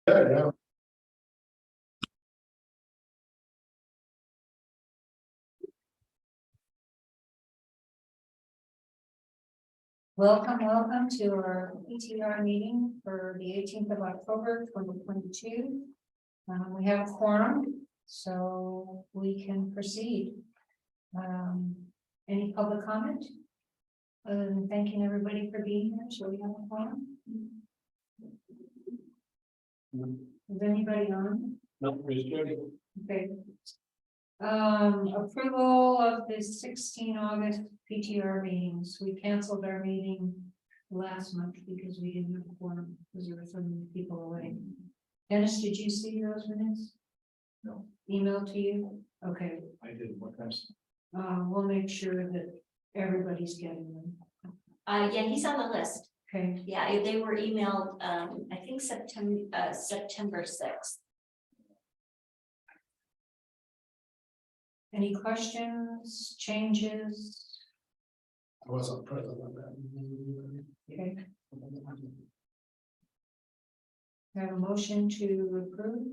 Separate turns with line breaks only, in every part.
Yeah.
Welcome to our PTR meeting for the 18th of October, 2022. We have a quorum, so we can proceed. Any public comment? Other than thanking everybody for being here, so we have a quorum. Is anybody on?
No, it's good.
Okay. Approval of the 16 August PTR meetings. We canceled our meeting last month because we didn't have a quorum, because there were so many people away. Dennis, did you see those minutes?
No.
Email to you? Okay,
I didn't, what comes?
we'll make sure that everybody's getting them.
Yeah, he's on the list.
Okay,
Yeah, they were emailed, I think September 6th.
any questions, changes?
I wasn't present on that.
Okay, have a motion to approve?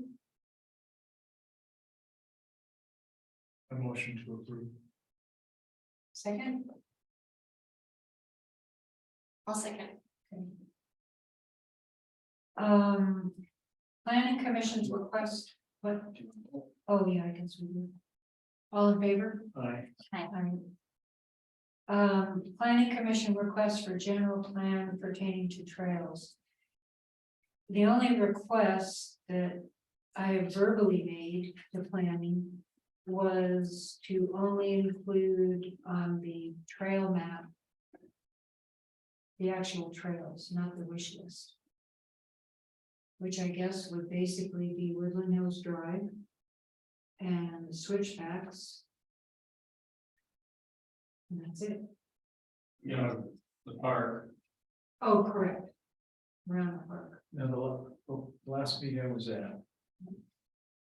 A motion to approve.
Second?
I'll second.
Planning Commission's request, what? Oh, yeah, I guess we do. All in favor?
Aye.
Aye. Planning Commission request for general plan pertaining to trails. The only request that I verbally made to planning was to only include on the trail map the actual trails, not the wish list. Which I guess would basically be Woodland Hills Drive and Switchbacks. And that's it.
Yeah, the park.
Oh, correct. Around the park.
Now, the last meeting I was at.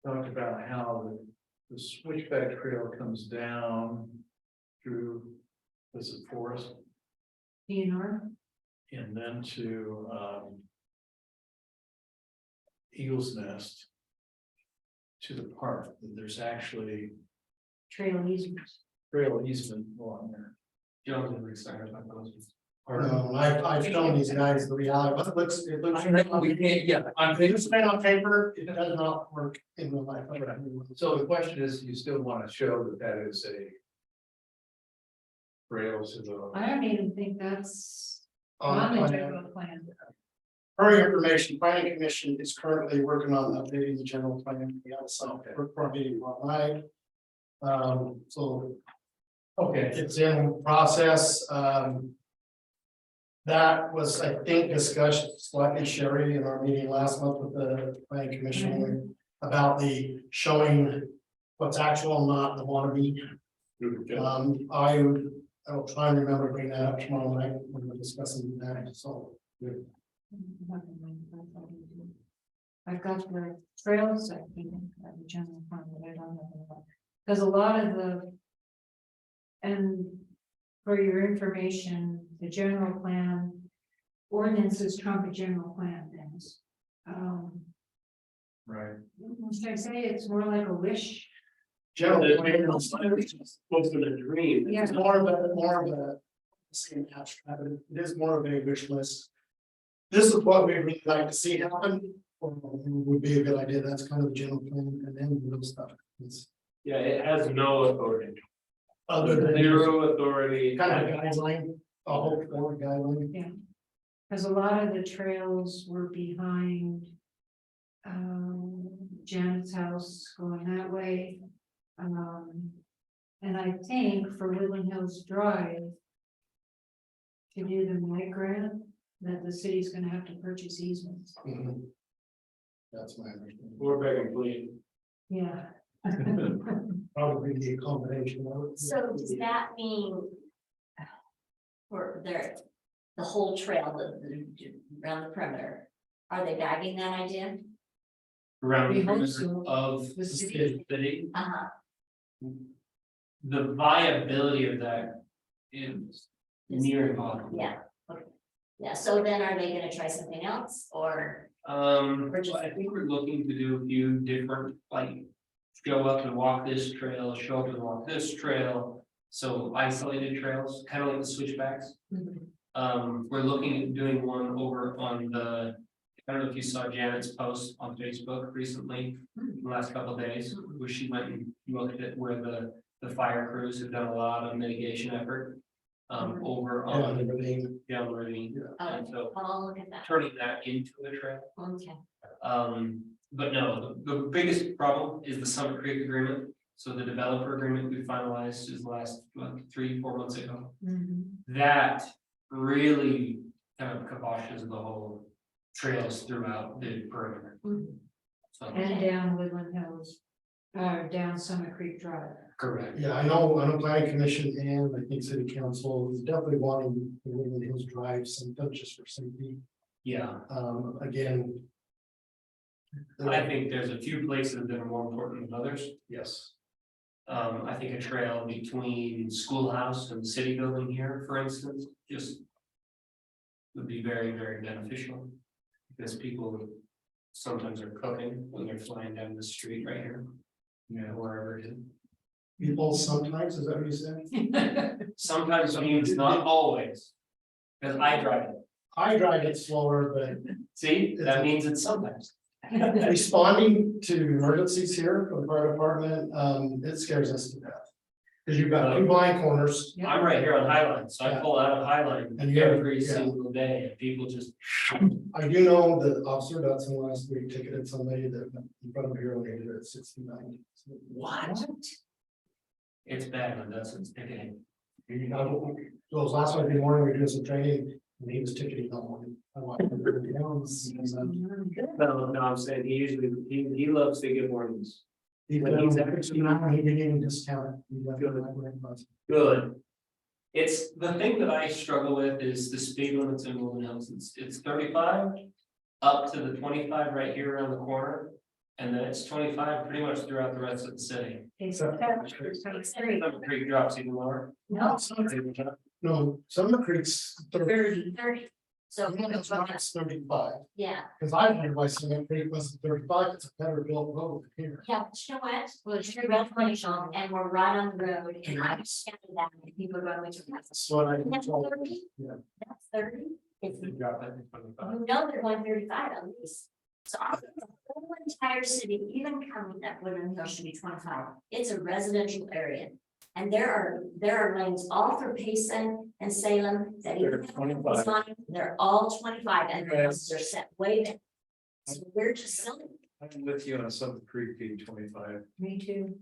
Talked about how the switchback trail comes down through, was it Forest?
DNR.
And then to Eagle's Nest. To the park, that there's actually
Trail easements.
trail easement along there.
Jones is excited about those.
No, I've shown these guys the reality, but it looks.
We can't, yeah, I'm
It's been on paper, it does not work in real life.
So the question is, you still want to show that that is a trail to the.
I don't even think that's
On
on
the
the
plan.
general plan.
For your information, planning commission is currently working on updating the general plan. We have some for meeting online. So
Okay.
it's in process. That was, I think, discussed slightly, Sherry, in our meeting last month with the planning commission about the showing what's actual, not the wannabe. I'll try and remember to bring that up tomorrow night when we're discussing that, so.
I've got the trails, I think, at the general plan, but I don't know. Because a lot of the. And for your information, the general plan ordinances trump a general plan things.
Right.
Should I say it's more like a wish?
General plan,
Most of the dream.
Yeah.
it's more of a same abstract, but it is more of a wish list. This is what we really like to see happen, or would be a good idea. That's kind of the general plan, and then the real stuff. It's
Yeah, it has no authority.
other than
Zero authority.
kind of guideline, a whole forward guideline.
Yeah. Because a lot of the trails were behind. Janet's house going that way. And I think for Woodland Hills Drive. To do the night grant, that the city's gonna have to purchase easements.
That's my understanding.
We're begging, please.
Yeah.
Probably the combination of it.
So does that mean for the whole trail, around the perimeter, are they bagging that idea?
Around
We
the
hope
perimeter
so.
of
The
the
city.
city,
Uh-huh,
the viability of that is near impossible.
yeah, Yeah, so then are they gonna try something else or? Or just-
I think we're looking to do a few different, like. Show up and walk this trail, show up and walk this trail, so isolated trails, kind of like the switchbacks. We're looking at doing one over on the, I don't know if you saw Janet's post on Facebook recently, in the last couple of days, where she went and looked at where the fire crews have done a lot of mitigation effort. Over
Yeah,
on
everything.
down the ravine, and so
I'll look at that.
turning that into a trail.
Okay.
But no, the biggest problem is the Summit Creek agreement. So the developer agreement we finalized is last, what, 3-4 months ago. That really kind of kiboshes the whole trails throughout the perimeter. So,
And down Woodland Hills, down Summit Creek Drive.
correct.
Yeah, I know planning commission and I think city council is definitely wanting the Woodland Hills Drive, some just for safety.
Yeah,
Again.
I think there's a few places that are more important than others.
Yes.
I think a trail between schoolhouse and the city building here, for instance, just. Would be very, very beneficial. Because people sometimes are cooking when they're flying down the street right here.
Yeah.
Wherever it is.
People sometimes, is that what you said?
Sometimes means not always. Because I drive it.
I drive it slower, but
See, that means it's sometimes.
responding to emergencies here from the fire department, it scares us to death. Because you've got two blind corners.
I'm right here on Highline, so I pull out of Highline
And you have-
every
yeah.
single day, and people just.
I do know that Officer Dutson last week ticketed somebody that in front of a hero needed at 69.
What? It's bad when that's ticketing.
So it was last Monday morning, we were doing some training, and he was ticketing all morning. I walked over to him,
No, I'm saying he usually, he loves to give warnings.
he
When he's
didn't
actually-
he didn't even discount it. He definitely went with us.
Good. It's, the thing that I struggle with is the speed limits in Woodland Hills, it's 35. Up to the 25 right here around the corner, and then it's 25 pretty much throughout the rest of the city.
Except for Summit Creek.
Summit Creek drops even lower.
No,
No, Summer Creek's 30.
30. So,
It's 35,
yeah,
because I wondered why Summer Creek wasn't 35, it's a better built road here.
yeah, but you know what? Well, it's your recreational and we're right on the road and I understand that and people are going with your.
That's what I
That's
told.
30?
Yeah.
That's 30? It's,
They drop that to 25.
you know they're going 35 at least. So I think the whole entire city, even counting that Woodland Hill should be 25. It's a residential area. And there are lanes all for Payson and Salem that
They're
even.
25.
They're all 25 and they're set way back. So we're just selling.
I'm with you on Summit Creek being 25.
me too.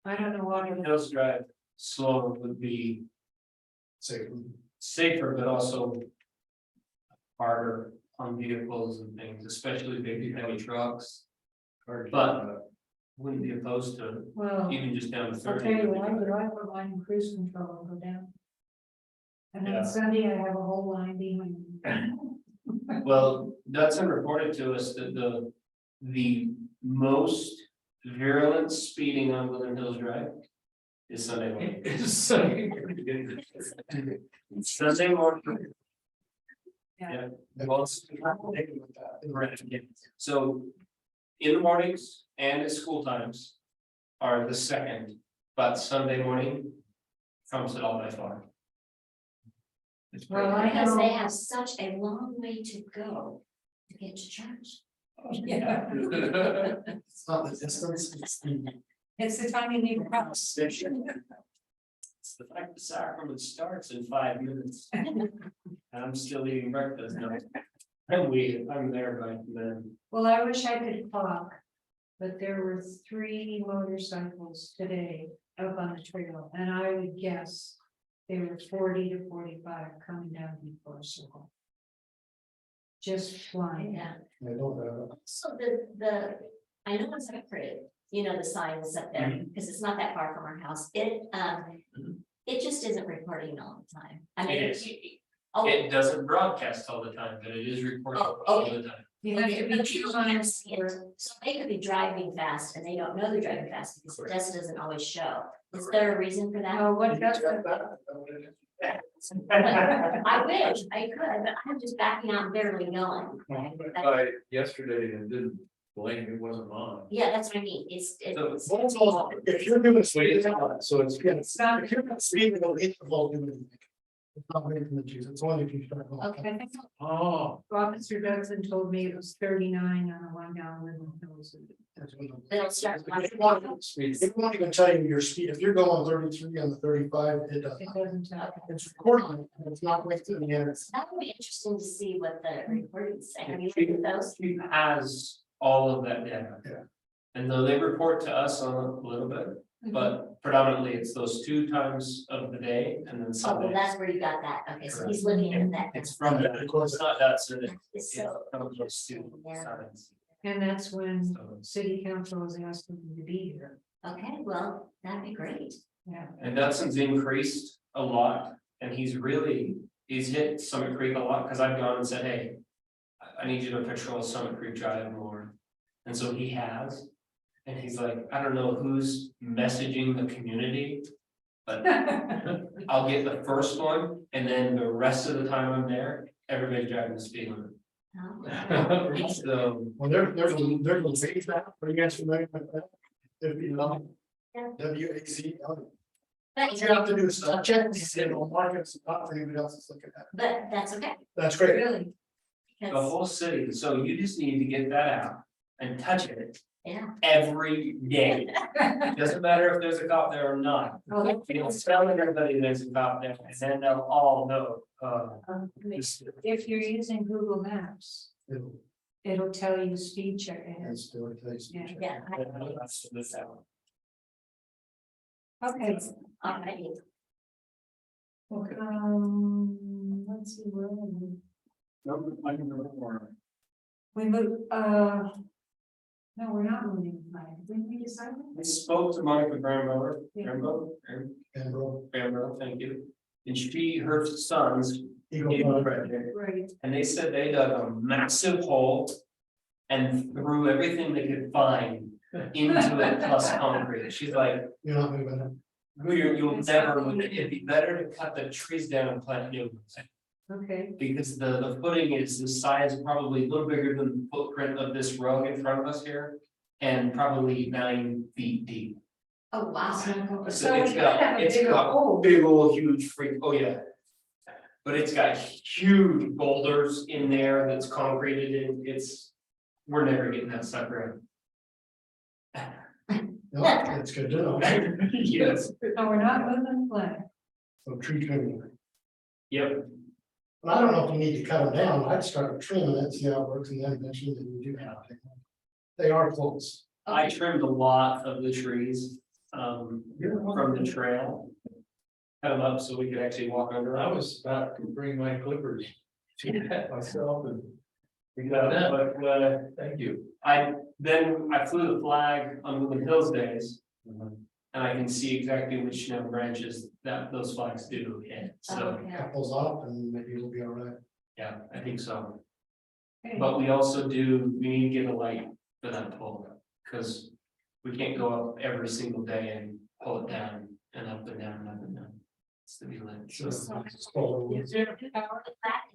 I don't know why.
Hills Drive slow would be
Safely.
safer, but also. Harder on vehicles and things, especially big heavy trucks, but wouldn't be opposed to it,
Well,
even just down to
I'll
30.
tell you what, I do, I put mine in cruise control and go down. And
Yeah.
then Sunday I have a whole line behind me.
Well, Dutson reported to us that the most virulent speeding on Woodland Hills Drive is Sunday morning. Sunday morning.
Yeah.
Well, so in the mornings and at school times are the second, but Sunday morning trumps it all by far. It's
Well,
pretty-
Because they have such a long way to go to get to church.
Yeah.
It's not the distance, it's the.
It's the time you leave the house.
It's the fact the sacrament starts in 5 minutes. And I'm still eating breakfast now. I'm there by then.
Well, I wish I could talk, but there were 3 motorcycles today up on the trail, and I would guess they were 40 to 45 coming down before circle. Just flying.
Yeah.
I don't have it.
So I know it's up pretty, you know, the sign is up there, because it's not that far from our house. It just isn't recording all the time. I mean.
It is.
Oh,
It doesn't broadcast all the time, but it is recorded
Oh,
all
okay.
the time.
You have
okay,
to be
but you
too
can't
honest
see it.
for.
So they could be driving fast and they don't know they're driving fast because the
Correct.
dust doesn't always show. Is there a reason for that?
What
You
does
got
the,
that? Is that what it is?
I wish I could, but I'm just backing out and barely going.
By yesterday and didn't blame, it wasn't on.
Yeah, that's what I mean, it's.
So-
Well, it's all- if you're doing speed,
So it's.
if you're not speeding, it'll hit the volume. It's not waiting for the juice, it's only if you start. going.
Okay,
Oh,
Officer Dodson told me it was 39 on the one down Woodland Hills.
They'll start.
It won't even tell you your speed, if you're going 33 on the 35, it
It
doesn't.
doesn't tell.
It's recording, it's not going through the end.
That would be interesting to see what the recordings say. Have you looked at those?
She has all of that data.
Yeah.
And though they report to us on a little bit, but predominantly it's those 2 times of the day and then
Oh, well,
Sunday.
that's where you got that. Okay, so he's looking at that.
It's from that, of course, not that, so
It's
it's
so.
from those 2
Yeah.
times.
And that's when
So-
city council is asking me to be here.
Okay, well, that'd be great.
Yeah.
And Dudson's increased a lot, and he's hit Summit Creek a lot, because I've gone and said, hey. I need you to patrol Summit Creek Drive more, and so he has. And he's like, I don't know who's messaging the community, but I'll get the first one, and then the rest of the time I'm there, everybody's driving the speed limit.
Oh,
So,
Well, there's a page now, are you guys familiar with that? If you know.
Yeah.
WAC,
But,
what you have to do is stop checking, and it'll mark it, not for anybody else to look at that.
but that's okay.
That's great.
Really?
the
Because,
whole city, so you just need to get that out and touch it
yeah.
every day. Doesn't matter if there's a cop there or not.
Oh, that's-
You'll tell everybody there's a cop there, and then they'll all know,
If you're using Google Maps,
It'll-
it'll tell you speed check ahead.
it's still a place.
Yeah.
Yeah.
that's this out.
Okay,
All right.
let's see, where are we?
no, I can remember more.
We move, no, we're not moving the flag. Didn't we decide that?
I spoke to Monica Granberg,
And bro.
Thank you. And she, her sons,
Eagle
Eagle
Flight.
Project,
Right.
and they said they dug a massive hole. And threw everything they could find into it plus concrete. She's like,
You're not moving it.
you'll never, it'd be better to cut the trees down and plant new ones.
Okay,
Because the footing is the size, probably a little bigger than the footprint of this road in front of us here. And probably 9 feet deep.
Oh, wow.
So it's
we could have
got,
a
it's
bigger
got
hole.
big old huge freak, oh yeah. But it's got huge boulders in there that's concreted in, we're never getting that sucker
No, it's good to know.
out. Yes,
No, we're not moving the flag.
So tree trimming.
yep,
And I don't know if you need to cut them down, I'd start trimming it, see how it works, and then eventually you do have to. They are close.
I trimmed a lot of the trees, from the trail. Cut them up so we could actually walk under.
I was about to bring my clippers. Myself and.
But,
Thank you.
then I flew the flag on Woodland Hills days,
Mhm.
and I can see exactly which branches that those flags do hit, so,
Okay.
Cut those off and maybe it'll be all right.
yeah, I think so.
Okay.
But we also we need to get a light for that pole, because we can't go up every single day and pull it down and up and down and up and down. It's to be lit, so.
Is there a power?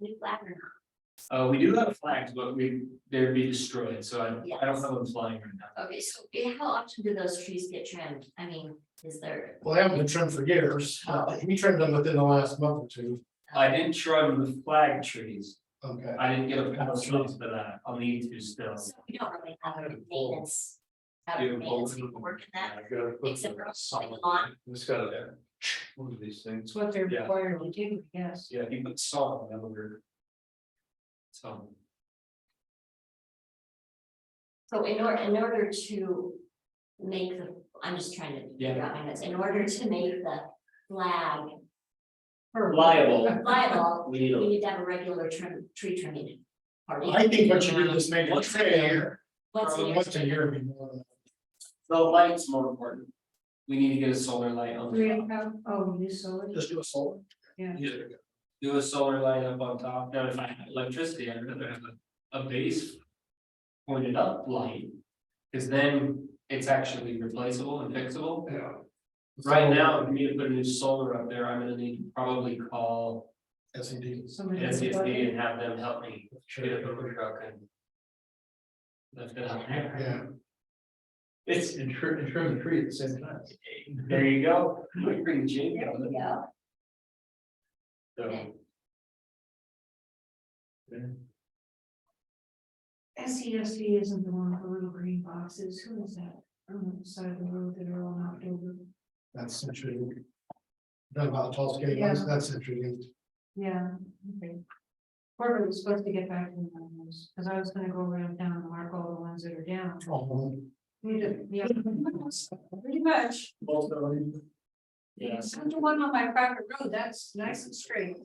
New flag or not?
We do have flags, but they'd be destroyed, so I don't have them flying right now.
Okay, so how often do those trees get trimmed? I mean, is there?
Well, they haven't been trimmed for years, he trimmed them within the last month or two,
I didn't trim the flag trees,
okay.
I didn't get a pass for that, I'll need to still.
So we don't really have a maintenance. Have a
Beautiful.
maintenance people working that,
I gotta put
except for
some-
like on.
Just gotta move these things.
It's what they're
Yeah.
required to do, yes.
Yeah, you put salt in the so.
So in order to make the, I'm just trying to figure out my notes, in order to make the flag
Liable.
viable,
We
we need to have a regular tree trimming. party.
I think what you do is make it
Once a
fair,
year.
Once a year.
once a year would be more than.
The light's more important. We need to get a solar light on
Three
top.
and half, oh, you saw it,
Just do a solar.
yeah.
Do a solar light up on top. Now, if I had electricity, I'd rather have a base. Pointed up light. Cause then it's actually replaceable and fixable.
Yeah.
Right now, for me to put a new solar up there, I'm gonna need to probably call
SED.
Somebody-
SCSD and have them help me get a boomer truck and. Lift it up there.
Yeah,
It's,
And trim the tree at the same time.
there you go. Might bring Jake
There
on
we
it.
go.
So,
SESD isn't the one with the little green boxes, who is that? On the side of the road that are all knocked over.
that's Century. Talking about the tall skinny ones,
Yeah.
that's Century.
Yeah, okay. Corbett was supposed to get back to me on those, because I was gonna go around town and mark all the ones that are down. We did, yeah. Pretty much.
yeah,
Some the one on my private road, that's nice and straight.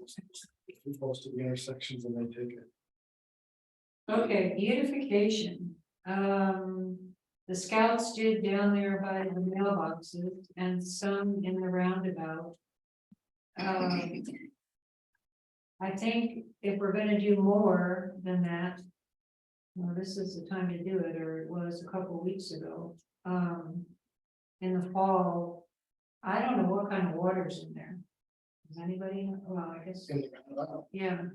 Most of the intersections and they take it.
Okay, beautification. The scouts did down there by the mailboxes and some in the roundabout. I think if we're gonna do more than that. Well, this is the time to do it, or it was a couple weeks ago. In the fall, I don't know what kind of water's in there. Does anybody know? Well, I guess,
In the roundabout,
yeah,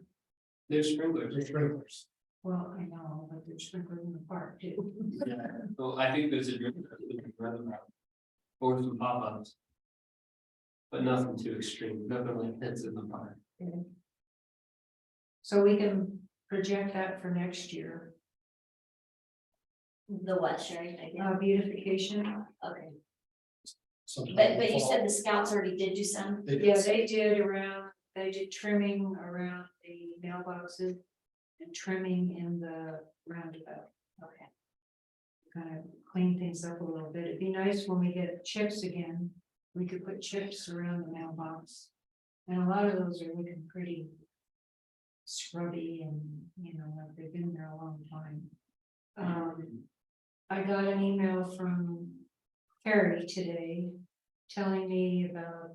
there's sprinklers.
there's sprinklers.
well, I know, but there's sprinklers in the park too.
Yeah, well, I think there's a drink. Or some pop-ups. But nothing too extreme, nothing like that's in the park.
So we can project that for next year.
The what, Sherry?
Beautification,
Okay,
Sometime
but
in the
you
fall.
said the scouts already did do some?
They
yeah,
did.
they did trimming around the mailboxes. And trimming in the roundabout,
Okay.
kind of clean things up a little bit. It'd be nice when we get chips again, we could put chips around the mailbox. And a lot of those are looking pretty scrubby and, you know, like they've been there a long time. I got an email from Carrie today telling me about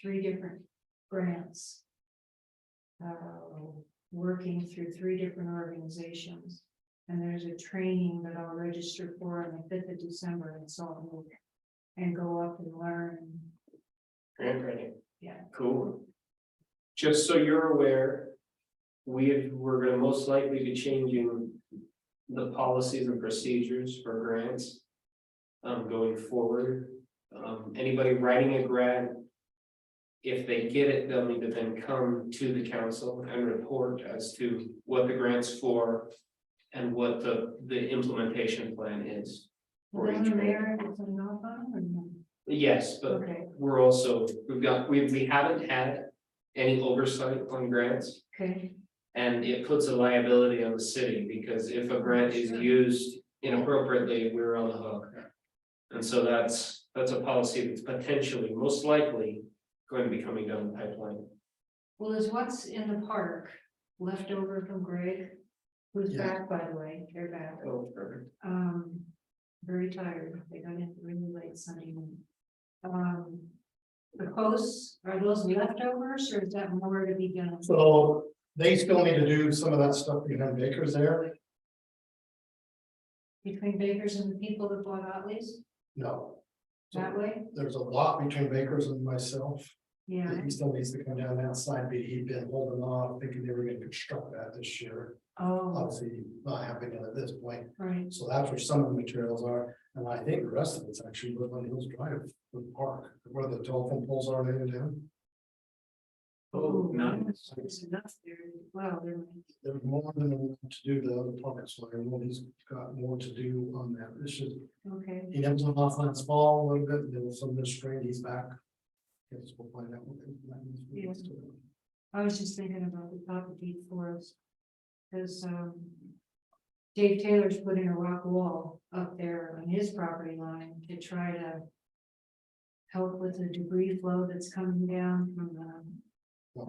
3 different grants. Working through 3 different organizations. And there's a training that I'll register for on the 5th of December in Salt Lake. And go up and learn.
Great.
Yeah.
Cool. Just so you're aware, we're gonna most likely be changing the policies and procedures for grants. Going forward, anybody writing a grant. If they get it, they'll need to then come to the council and report as to what the grant's for. And what the implementation plan is. For
Down
each grant.
there, it's a no fun or no?
Yes, but
Okay,
we're also, we haven't had any oversight on grants.
okay,
And it puts a liability on the city, because if a grant is used inappropriately, we're on the hook. And so that's a policy that's potentially, most likely, going to be coming down the pipeline.
well, is what's in the park left over from Greg? Who's
Yeah.
back, by the way, they're back.
Oh, perfect.
Very tired, they got in really late Sunday morning. The posts, are those leftovers or is that more to be done?
So they still need to do some of that stuff behind Baker's there.
Between Bakers and the people that bought Otley's,
No,
that way?
there's a lot between Baker's and myself.
Yeah,
He still needs to come down that side, but he'd been holding off, thinking they were gonna construct that this year.
oh,
Obviously, not happening at this point.
right,
So that's where some of the materials are, and I think the rest of it's actually Woodland Hills Drive, the park, where the telephone poles are there down.
Oh, nice.
There's enough there, well, there,
There's more than enough to do the other parts, so I know he's got more to do on that. It's just,
okay,
he never went off last fall a little bit, and there was some this spring, he's back. Guess we'll find out what his plan is for
Yeah.
next year.
I was just thinking about the top of Deep Forest. Cause, Dave Taylor's putting a rock wall up there on his property line to try to help with the debris flow that's coming down from the,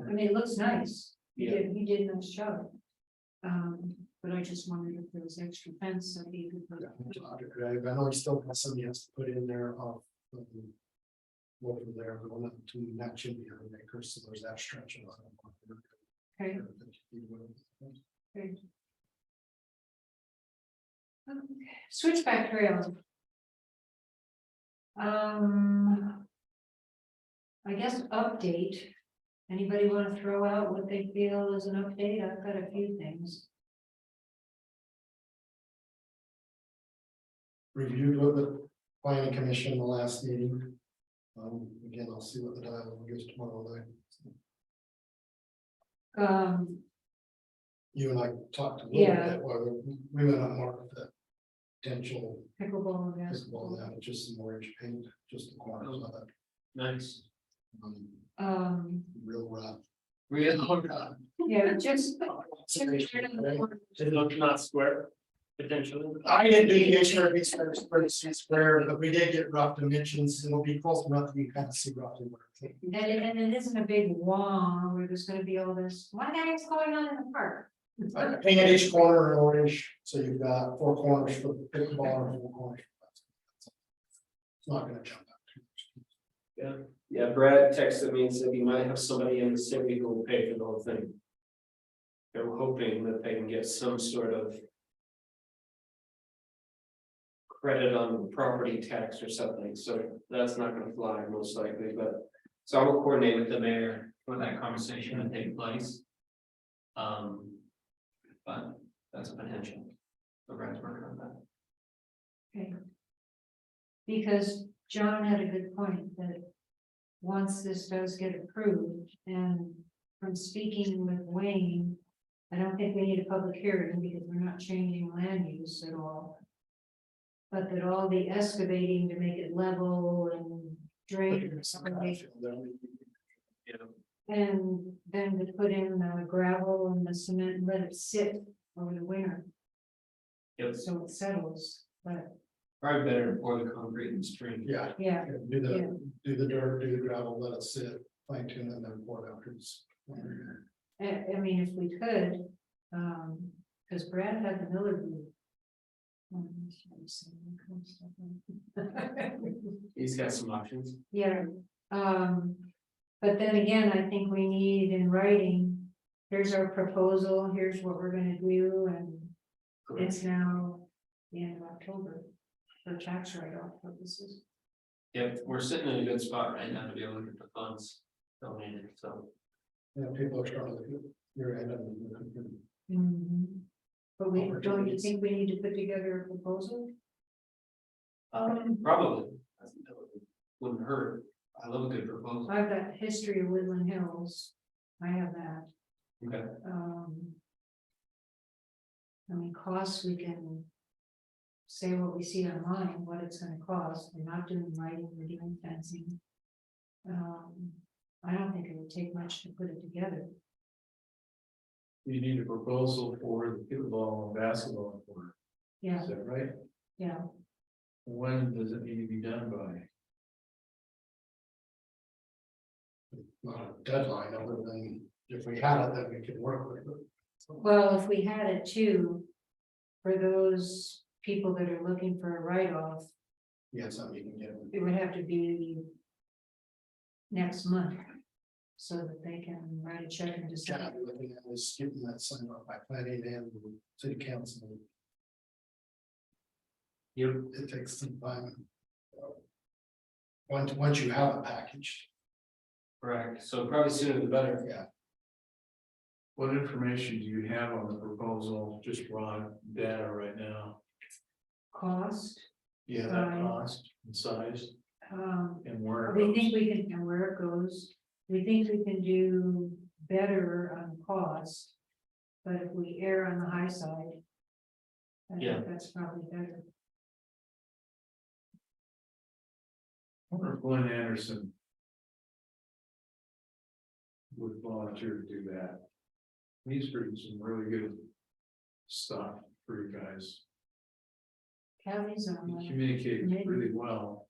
I mean, it looks nice. He did a nice job. But I just wondered if there was extra fence that he could put.
I know he still has some he has to put in there of. Over there, going up to that should be on Baker, so there's that stretch of.
Okay. Okay. Switchback trails. I guess update. Anybody want to throw out what they feel is an update? I've got a few things.
Reviewed with the planning commission the last meeting. Again, I'll see what the dialogue is tomorrow night. You and I talked a little
Yeah.
bit, while we went on mark with the potential
Pickleball,
basketball
basketball.
now, just some orange paint, just the corners of it.
Nice.
Real rough.
Real.
Yeah, just.
It looks not square, potentially.
I didn't do the HRB square, but we did get rough dimensions, and it'll be close enough that you kind of see roughly what it's like.
And it isn't a big wall where there's gonna be all this, what the heck's going on in the park?
I painted each corner in orange, so you've got 4 corners for the pickleball and 4 corners. for basketball. It's not gonna jump out too much.
Yeah, Brad texted me and said he might have somebody in the city who will pay for the whole thing. They're hoping that they can get some sort of credit on property tax or something, so that's not gonna fly most likely, but
So I will coordinate with the mayor for that conversation to take place. But that's a potential. So Brad's working on that.
Okay. Because John had a good point that once this does get approved, and from speaking with Wayne, I don't think we need a public hearing because we're not changing land use at all. But that all the excavating to make it level and drain or something, and then to put in the gravel and the cement and let it sit over the winter,
Yep,
so it settles, but
probably better to pour the concrete in the stream.
Yeah,
yeah.
do the dirt, do the gravel, let it sit, fine tune it, and then pour it afterwards.
I mean, if we could, because Brad had the Miller Group.
He's got some options.
Yeah, but then again, I think we need in writing, here's our proposal, here's what we're gonna do, and it's now the end of October for tax write-off purposes.
Yep, we're sitting in a good spot right now to be able to get the funds donated, so.
Yeah, people are starting to look at your end and looking for
But we, don't you
Opportunities.
think we need to put together a proposal?
Probably. Wouldn't hurt. I love a good proposal.
I've got history of Woodland Hills, I have that.
Okay.
I mean, costs, we can say what we see online, what it's gonna cost, we're not doing lighting, we're doing fencing. I don't think it would take much to put it together.
You need a proposal for the pickleball and basketball court,
Yeah,
is that right?
yeah,
When does it need to be done by?
not a deadline, other than if we had it, then we could work with it.
well, if we had it too, for those people that are looking for a write-off,
Yeah, something you can get.
it would have to be next month. So that they can write a check and decide.
Job we're looking at is getting that signed off by planning and city council.
Yep.
It takes some time. Once you have a package,
Correct. So probably sooner the better.
yeah,
What information do you have on the proposal, just raw data right now?
Cost,
Yeah, that
Size.
cost and size and where. it
we
goes.
think we can, and where it goes, we think we can do better on cost. But if we err on the high side. I
Yeah.
think that's probably better.
I wonder if Glenn Anderson would volunteer to do that. He's written some really good stuff for you guys.
Kelly's on
He
the,
communicates
Maybe.
really well.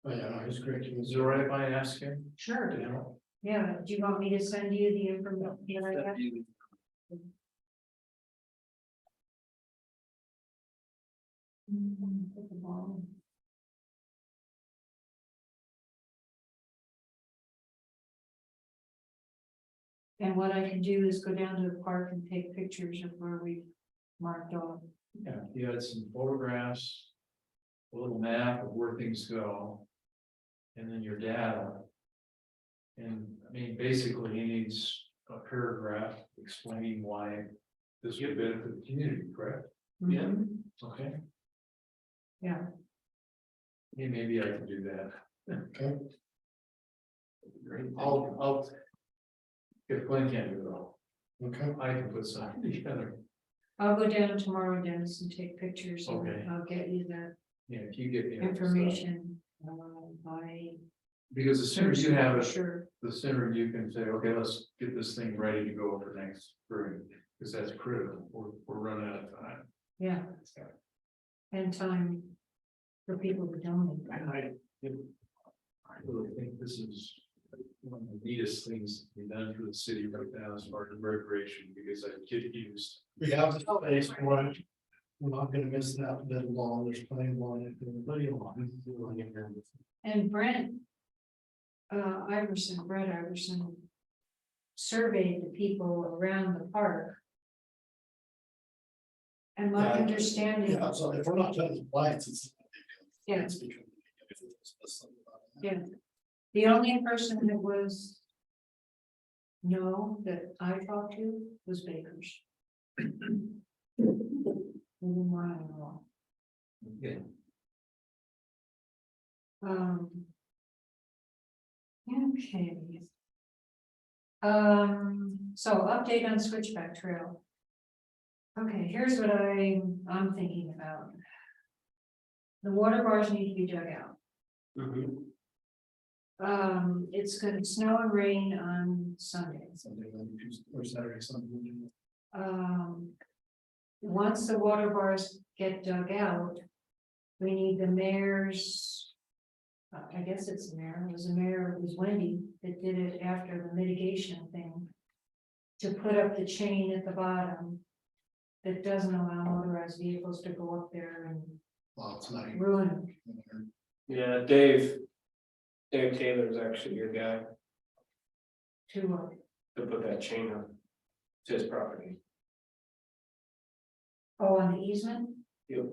oh yeah, no, he's great.
Is it all right if I ask him
sure,
to help?
yeah, do you want me to send you the information? Put the ball in. And what I can do is go down to the park and take pictures of where we marked off.
Yeah, he had some photographs. A little map of where things go. And then your data. And I mean, basically, he needs a paragraph explaining why this would benefit the community, correct?
Yeah.
Mhm.
Okay.
Yeah.
Yeah, maybe I can do that.
Okay.
Great.
I'll. If Glenn can't do it all,
Okay,
I can put something together.
I'll go down tomorrow, Dennis, and take pictures and
Okay.
I'll get you that
Yeah, if you get me. that stuff.
information. By
Because the sooner you have it,
sure,
the sooner you can say, okay, let's get this thing ready to go for next spring. Because that's critical. We're running out of time.
yeah. And time for people to donate.
And I really think this is one of the neatest things to be done for the city right now as far as recreation, because I get used.
we have the space for it. We're not gonna miss that bit long, there's plenty of long.
And Brent. Brett Iverson. Surveyed the people around the park. And my
Yeah.
understanding,
Yeah, so if we're not touching the lights, it's.
Yeah.
It's becoming- it's something about it.
yeah, the only person that was. No, that I talked to was Baker's. Wow.
Yeah.
Okay. So update on Switchback Trail. Okay, here's what I'm thinking about. The water bars need to be dug out.
Mhm.
It's gonna snow and rain on Sunday.
Sunday, then Tuesday, or Saturday, Sunday.
Once the water bars get dug out, we need the mayor's. I guess it's the mayor, it was Wendy that did it after the mitigation thing. To put up the chain at the bottom. That doesn't allow motorized vehicles to go up there and
Well, it's not.
ruin.
Yeah, Dave Taylor's actually your guy
To,
to put that chain up to his property.
on the easement.
Yep.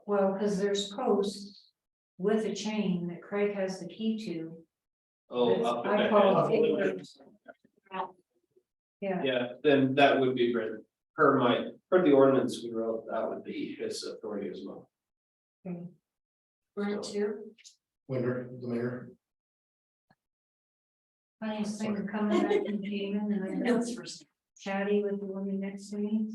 Well, because there's posts with a chain that Craig has the key to.
Oh,
That's-
up
I
at
call
the
it-
head.
Yeah,
Yeah, then that would be per the ordinance we wrote, that would be his authority as well.
Brent too.
Winter, the mayor.
funniest thing coming back from Cayman and I
Notes
was
first.
chatty with the woman next to me.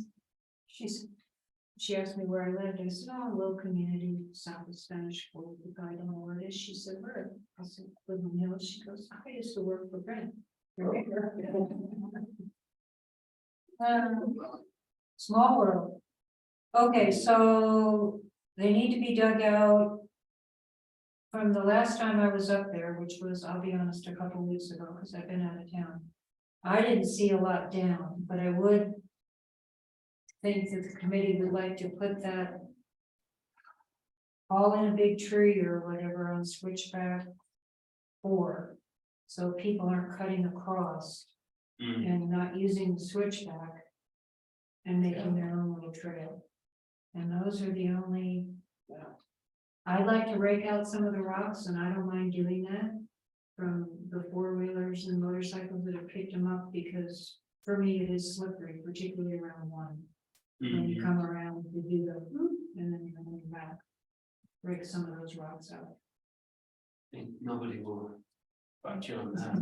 She asked me where I lived. I said, oh, a little community south of Spanish Fork. The guy don't know where it is. She said, where? I said, Woodland Hills. She goes, I used to work for Brent. Small world. Okay, so they need to be dug out. From the last time I was up there, which was, I'll be honest, a couple weeks ago, because I've been out of town. I didn't see a lot down, but I would. Think that the committee would like to put that. All in a big tree or whatever on Switchback 4. So people aren't cutting across
Mm.
and not using the switchback. And making their own little trail. And those are the only. I'd like to rake out some of the rocks and I don't mind doing that. From the four-wheelers and motorcycles that have picked them up because for me it is slippery, particularly around one. When you
Mhm.
come around to do the whoop, and then you're coming back. Break some of those rocks out.
Think nobody will fight you on that.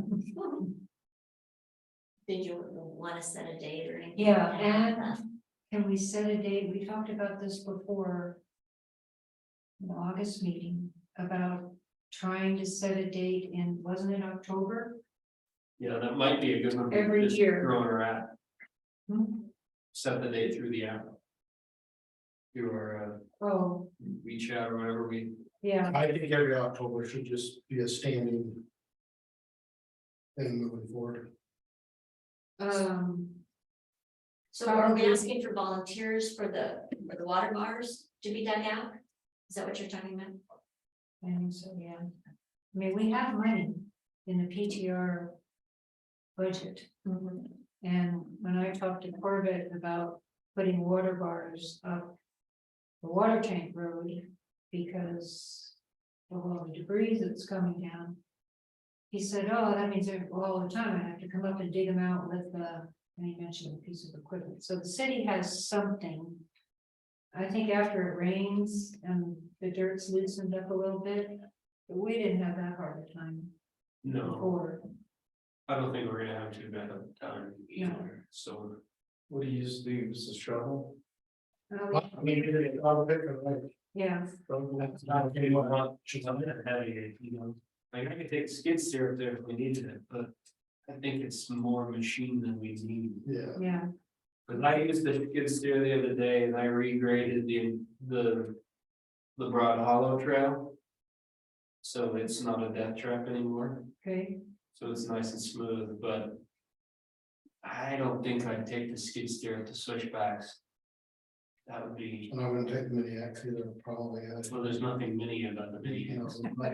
Did you want to set a date or anything?
Yeah,
like
and
that?
can we set a date? We talked about this before. The August meeting about trying to set a date in, wasn't it October?
Yeah, that might be a good one.
Every
Just
year.
Throw her at,
Hmm?
set the date through the app. Your
Oh,
reach out or whatever we,
yeah,
I think every October should just be a standing. Thing moving forward.
So are we asking for volunteers for the water bars to be dug out? Is that what you're talking about?
and so, yeah. I mean, we have money in the PTR budget. And when I talked to Corbett about putting water bars up the water tank road, because of all the debris that's coming down. He said, oh, that means all the time I have to come up and dig them out with and he mentioned a piece of equipment. So the city has something. I think after it rains and the dirt's loosened up a little bit, but we didn't have that hard a time
No,
before.
I don't think we're gonna have too bad of a time either, so.
What do you use to use the shovel?
I mean, it's not a picture, right?
Yeah,
That's not a big one.
Heavy, you know, like I could take a skid steer up there if we needed it, but I think it's more machine than we need.
Yeah.
yeah,
Cause I used the skid steer the other day and I regraded the Broad Hollow Trail. So it's not a death trap anymore,
okay,
so it's nice and smooth, but I don't think I'd take the skid steer up to switchbacks. That would be,
And I wouldn't take the mini X either, probably.
well, there's nothing mini about the mini.
You know, like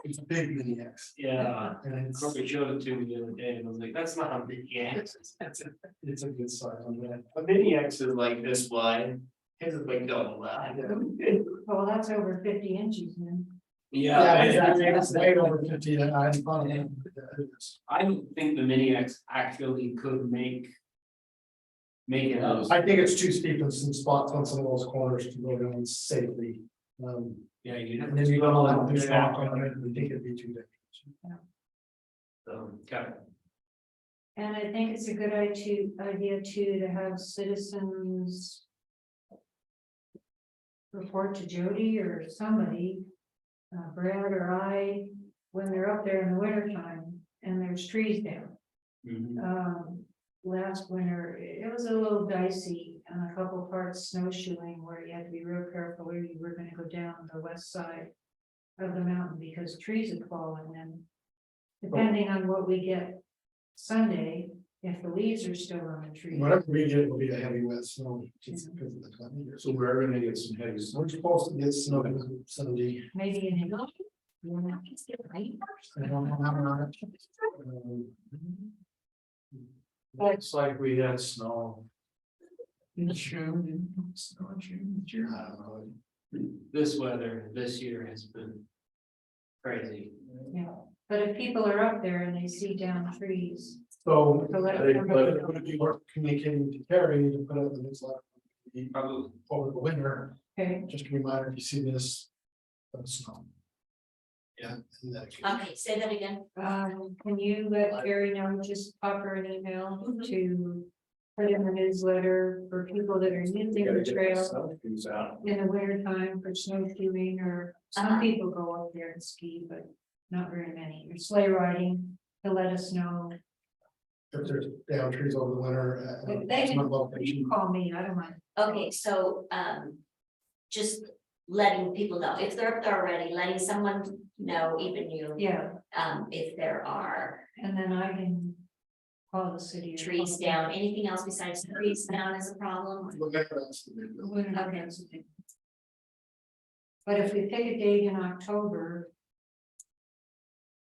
it's a big mini X.
Yeah,
And it's,
Courtney showed it to me the other day and I was like, that's not a mini X.
it's a good size on that.
A mini X is like this wide, his is like double that.
well, that's over 50 inches, man.
Yeah, exactly. It's way over 50. I
don't think the mini X actually could make it up.
I think it's too steep in some spots on some of those corners to go down safely.
Yeah, you
And then you go on the track on it, I think it'd be too dangerous.
Got it.
And I think it's a good idea too, to have citizens report to Jody or somebody, Brad or I, when they're up there in the winter time and there's trees down. Last winter, it was a little dicey on a couple parts snowshoeing where you had to be real careful where you were gonna go down the west side of the mountain because trees had fallen and depending on what we get Sunday, if the leaves are still on the tree.
Whatever we get will be a heavy wet snow. Just because of the time of year.
So we're gonna get some heavy snow.
We're supposed to get snow Sunday.
Maybe in April.
I don't know how much.
It's like we had snow. In June, snow in June.
I don't know.
This weather this year has been crazy.
Yeah, but if people are up there and they see down trees.
So,
to let
I think
them-
it would be worth communicating to Terry to put up the newsletter.
Probably.
Over the winter,
Okay,
just a reminder, if you see this, let us know.
Yeah.
And that-
Okay, say that again.
can you let Carrie know, just pop her an email
Mhm.
to put in the newsletter for people that are using
Gotta
the
get
trail
the snow shoes out.
in the winter time for snowshoeing, or some
Uh-huh.
people go up there and ski, but not very many, or sleigh riding, to let us know.
If there's down trees over the winter.
If they
some
can-
location.
You can call me, I don't mind.
Okay, so, just letting people know, if they're up there already, letting someone know, even you.
Yeah,
If there are
and then I can call the city. or
trees
call-
down, anything else besides trees down is a problem?
Whatever else to do.
Wouldn't have anything. But if we pick a date in October.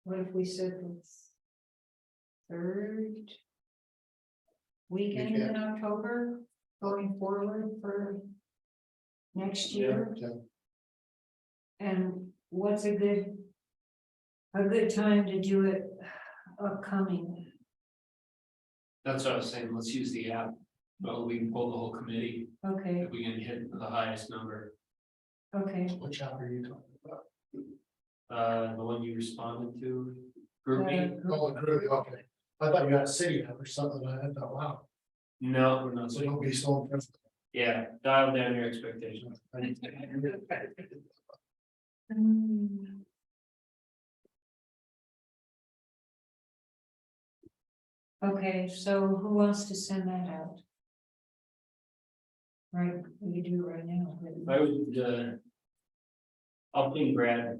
What if we said the third weekend in October, going forward for next year?
Okay.
And what's a good time to do it upcoming?
That's what I was saying, let's use the app, but we can pull the whole committee,
Okay,
if we can hit the highest number.
okay.
Which app are you talking about?
The one you responded to, group me?
Oh, really? Okay. I thought you had a city app or something. I thought, wow,
No, we're not,
so don't be so impressed.
yeah, dial down your expectations.
Hmm. Okay, so who wants to send that out? Right, we can do it right now.
I would, I'll ping Brad,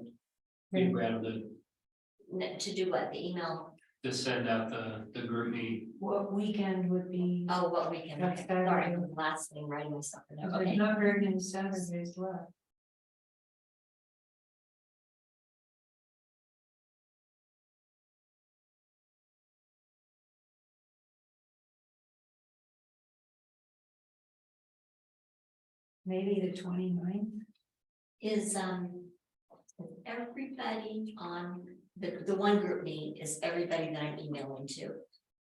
Okay.
To do what, the email,
to send out the group me.
What weekend would be,
oh, what we can,
That's
okay, sorry,
Saturday.
last thing, writing myself,
there's
okay.
not very many Saturdays left. Maybe the 29th.
Is, Everybody on the one group me is everybody that I'm emailing to,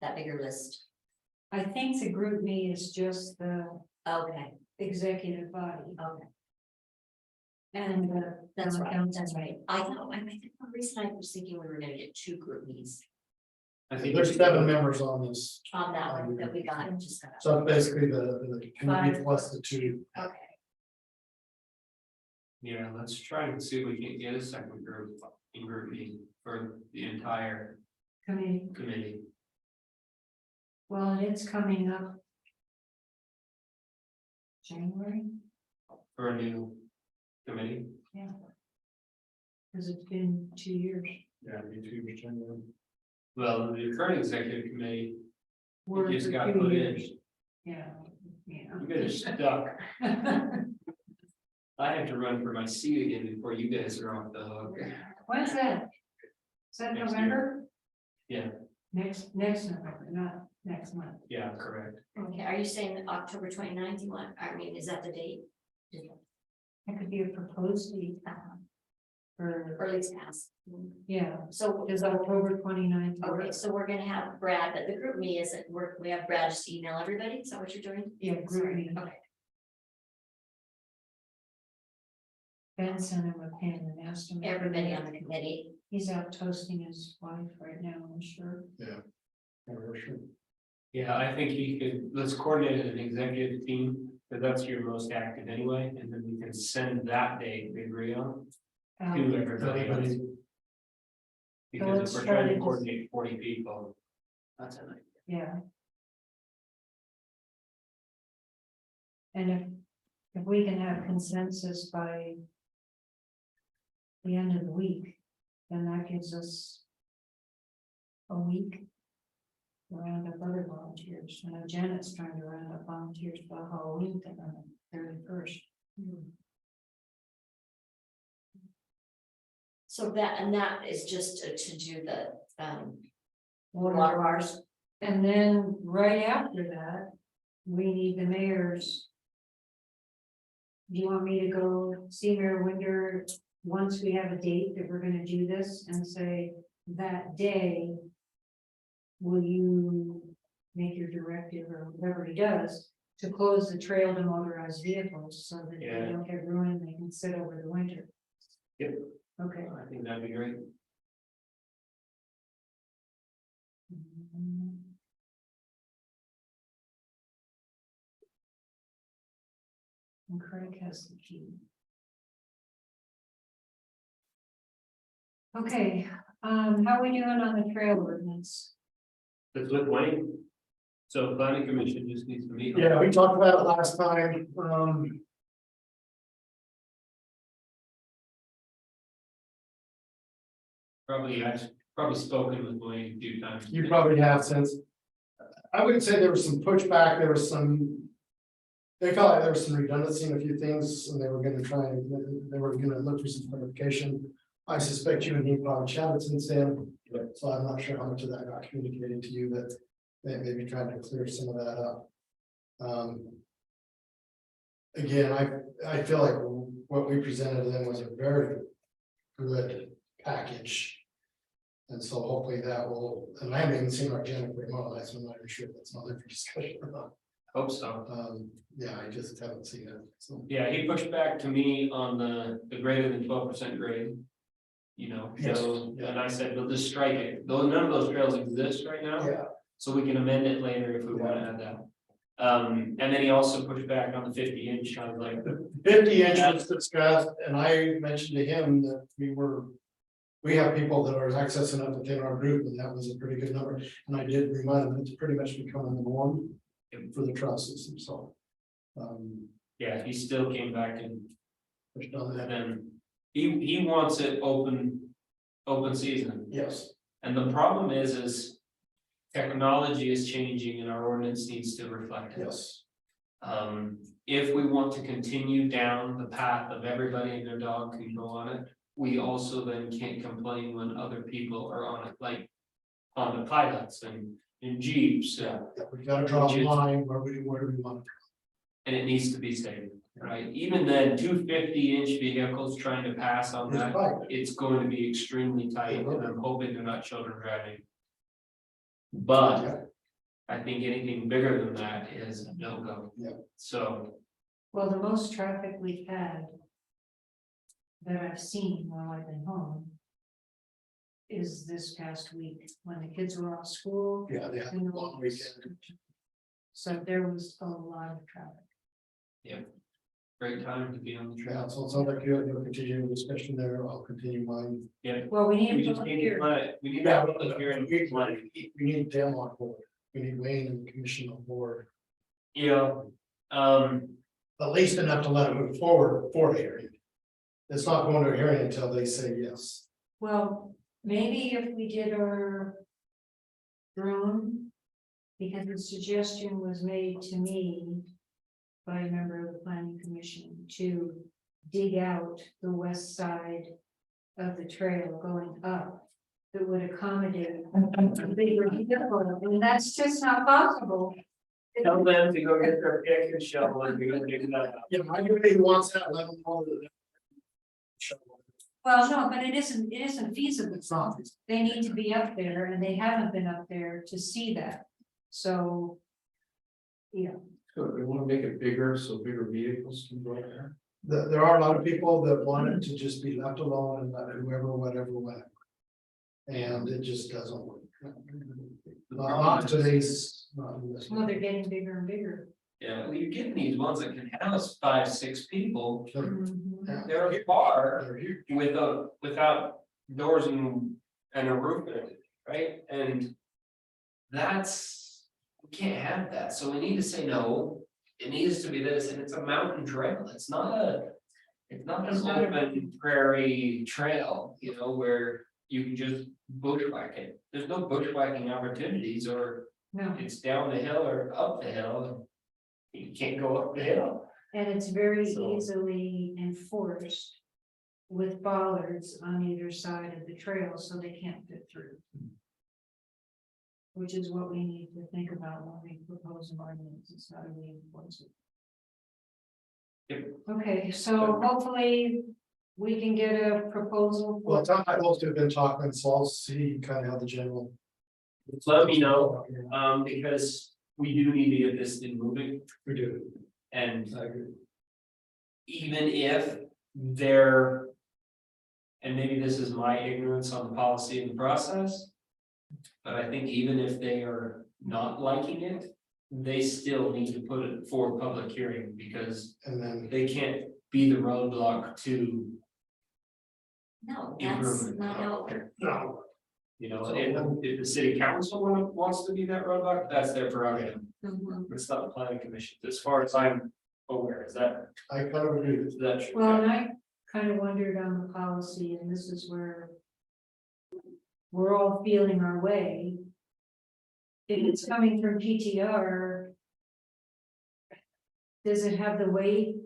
that bigger list.
I think the group me is just the
Okay,
executive body
okay,
and
that's right,
council.
that's right. I thought, I think for reason I was thinking we were gonna get 2 group me's
I think
There's 7 members on this,
on that one that we got, just got.
so basically the committee plus the 2.
Okay,
Yeah, let's try and see if we can get a second group in group meeting for the entire
Committee,
committee.
well, and it's coming up. January,
For a new committee.
yeah. Cause it's been 2 years.
Yeah, YouTube channel.
Well, the current executive committee,
We're
just
for
got
2
put in.
years. Yeah,
you guys are stuck.
yeah.
I have to run for my seat again before you guys are off the hook.
When's that? Is that
Next year.
November?
Yeah,
Next November, not next month.
yeah, correct.
okay, are you saying that October 29th? You want, I mean, is that the date?
That could be a proposed date for,
Or at least past.
yeah,
So,
is October 29th.
okay, so we're gonna have Brad, but the group me isn't, we have Brad just email everybody, is that what you're doing?
Yeah, group
Sorry,
me.
okay.
Ben sent him a pin and asked him. if
Everybody on the committee,
He's out toasting his wife right now, I'm sure.
Yeah, I think you could, let's coordinate an executive team, because that's your most active anyway, and then we can send that date we agree on to everybody else. Because
let's
if we're
try
trying
to
to
just-
coordinate 40 people, that's a night.
Yeah. And if we can have consensus by the end of the week, then that gives us a week to round up other volunteers. I know Janet's trying to round up volunteers by Halloween, thing on the 31st.
so that, and that is just to do the, water bars.
And then right after that, we need the mayor's. Do you want me to go see Mayor Winder once we have a date that we're gonna do this and say that day? Will you make your directive or whatever he does to close the trail to motorized vehicles so that they
Yeah.
don't get ruined, they can sit over the winter?
Yep.
Okay.
I think that'd be great.
And Craig has the key. Okay, how are we doing on the trail ordinance?
It's with Wayne. So planning commission just needs to meet. on
Yeah,
it.
we talked about it last time,
Probably spoken with Wayne a few times.
you probably have since. I would say there was some pushback, there was some. They felt like there was some redundancy in a few things, and they were gonna try and, they were gonna look for some clarification. I suspect you and he probably chatted since then, so I'm not sure how much of that got communicated to you, but they maybe tried to clear some of that up. Again, I feel like what we presented to them was a very good package. And so hopefully that will, and I haven't even seen our agenda for a while, so I'm not even sure if that's not there for discussion or not.
Hope so.
Yeah, I just haven't seen it, so.
Yeah, he pushed back to me on the greater than 12% grade. You know,
Yes,
so,
yeah.
and I said, we'll just strike it, though none of those trails exist right now.
Yeah,
So we can amend it later if we want to add that. And then he also pushed back on the 50-inch, I was like,
50-inch was discussed, and I mentioned to him that we have people that are accessing up within our group, and that was a pretty good number. And I did remind him it's pretty much becoming the norm for the trail system, so.
yeah, he still came back and
Pushed on
And
that.
then he wants it open season.
Yes,
And the problem is technology is changing and our ordinance needs to reflect it.
yes,
If we want to continue down the path of everybody and their dog can go on it, we also then can't complain when other people are on it, like on the pilots and in Jeeps.
yeah, we gotta draw a line where do we want.
And it needs to be safe, right? Even then, 250-inch vehicles trying to pass on
It's
that,
tight.
it's going to be extremely tight, and I'm hoping they're not children driving. But I think anything bigger than that is a no-go.
Yeah.
So,
Well, the most traffic we've had that I've seen while I've been home is this past week, when the kids were off school.
Yeah, they had a long weekend.
So there was a lot of traffic.
great time to be on the
Yeah,
trail.
so it sounds like you'll continue the discussion there, I'll continue mine.
Well, we
We
need
just
to
need to
hear.
plan it, we need
Yeah,
to have a hearing.
we need Dale on board, we need Wayne and the commission on board,
Yeah,
at least enough to let it move forward for a hearing. It's not going to a hearing until they say yes.
Well, maybe if we did our drone, because the suggestion was made to me by a member of the planning commission to dig out the west side of the trail going up that would accommodate a bigger vehicle, and that's just not possible.
tell them to go get their pick and shovel and we're gonna dig that out.
Yeah, anybody who wants that, let them know that.
Well, no, but it isn't feasible.
It's not.
They need to be up there, and they haven't been up there to see that, so. Yeah,
So we wanna make it bigger, so bigger vehicles can go there.
There are a lot of people that want it to just be left alone and let whoever, whatever, whatever. And it just doesn't work. Not in today's, not in this.
well, they're getting bigger and bigger.
Yeah, well, you're getting these ones that can house 5-6 people,
Mhm.
they're a bar
They're huge.
without doors and a roof in it, right? And that's, we can't have that, so we need to say no, it needs to be this, and it's a mountain trail, it's not an open prairie trail, you know, where you can just bushwhack it. There's no bushwhacking opportunities, or
No,
it's down the hill or up the hill. You can't go up the hill.
and it's very
So-
easily enforced with bollards on either side of the trail, so they can't fit through. Which is what we need to think about when we propose an ordinance, it's how do we enforce it?
Yep.
Okay, so hopefully we can get a proposal.
Well, Tom, I also have been talking, so I'll see kind of how the general.
Let me know. Because we do need to get this thing moving,
We do.
and
I agree.
even if they're. And maybe this is my ignorance on the policy and the process. But I think even if they are not liking it, they still need to put it for public hearing, because
And then,
they can't be the roadblock to,
No, that's
Improvement.
not how it works.
no,
you know, if the city council wants to be that roadblock, that's their prerogative.
Mhm.
It's not the planning commission, as far as I'm aware, is that
I kind of agree with
that true?
Well, and I kind of wondered on the policy, and this is where we're all feeling our way. If it's coming from PTR, does it have the weight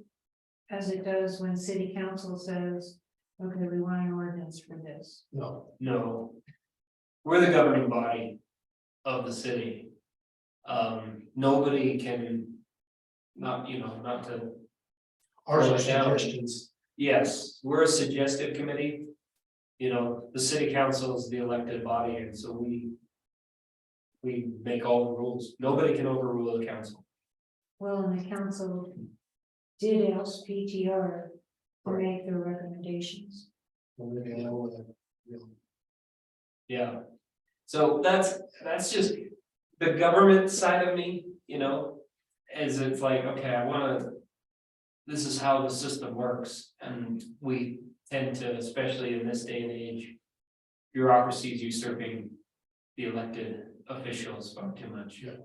as it does when city council says, okay, we want an ordinance for this?
no.
No. We're the governing body of the city. Nobody can. Not to,
Ours
Slow
are
it down.
suggestions.
yes, we're a suggestive committee. You know, the city council is the elected body, and so we make all the rules. Nobody can overrule the council.
Well, and the council did ask PTR to make their recommendations.
Maybe I know that, you know.
Yeah. So that's just the government side of me, you know, is it's like, okay, I wanna. This is how the system works, and we tend to, especially in this day and age. Bureaucracy is usurping the elected officials far too much.
Yeah.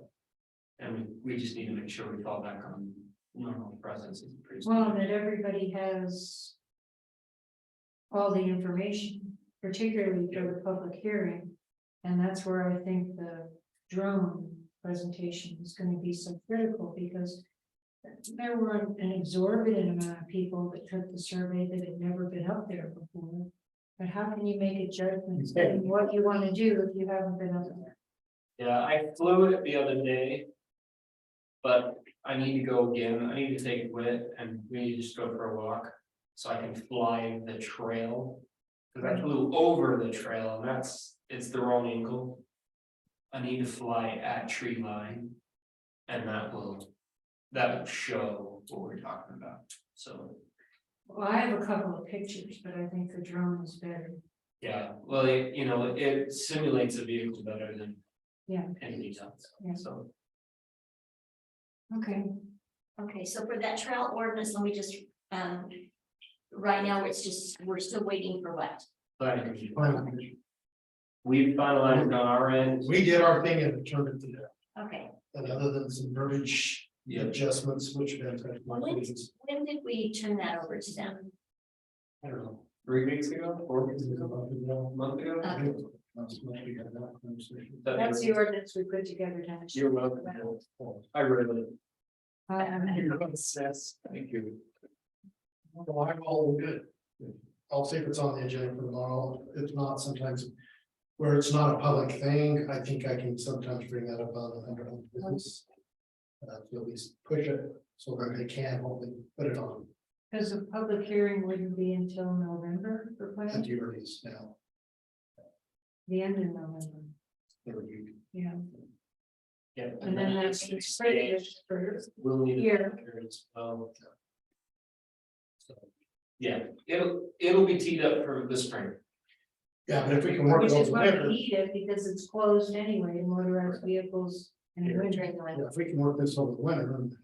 And we just need to make sure we fall back on normal processes. pretty
Well,
soon.
that everybody has all the information, particularly for the public hearing. And that's where I think the drone presentation is gonna be so critical, because there were an exorbitant amount of people that took the survey that had never been up there before. But how can you make a judgment on what you wanna do if you haven't been up there?
Yeah, I flew it the other day. But I need to go again, I need to take Whit and we need to just go for a walk. So I can fly the trail. Cause I flew over the trail and it's the wrong angle. I need to fly at tree line. And that will show what we're talking about, so.
Well, I have a couple of pictures, but I think the drone is better.
Yeah, well, it simulates a vehicle better than.
Yeah.
Anything else,
Yeah.
so.
Okay,
Okay, so for that trail ordinance, let me just, right now, we're still waiting for what?
Planning commission.
Planning commission.
We've finalized on our end.
We did our thing and it turned it to that,
Okay,
and other than some verbiage
Yeah,
adjustments, which benefit my reasons.
when did we turn that over to them?
I don't know.
3 weeks ago, 4 weeks ago,
That
a month ago.
was much we had that conversation.
that's the ordinance we put together, Dennis.
You're welcome. I really.
Thank you. Well, I'm all good. I'll see if it's on the agenda for tomorrow. If not, sometimes where it's not a public thing, I think I can sometimes bring that up on under other business. To at least push it so that they can hopefully put it on
Because the public hearing wouldn't be until November for
the
planning,
juries now.
the end of November,
Every week.
yeah.
Yeah.
And then that's the spread for
We'll need.
Here.
As well. So, yeah, it'll be teed up for the spring.
Yeah, but if we can work
Which
those
is why we
winter,
need it, because it's closed anyway, motorized vehicles and
Yeah.
winter.
yeah, if we can work this over the winter, then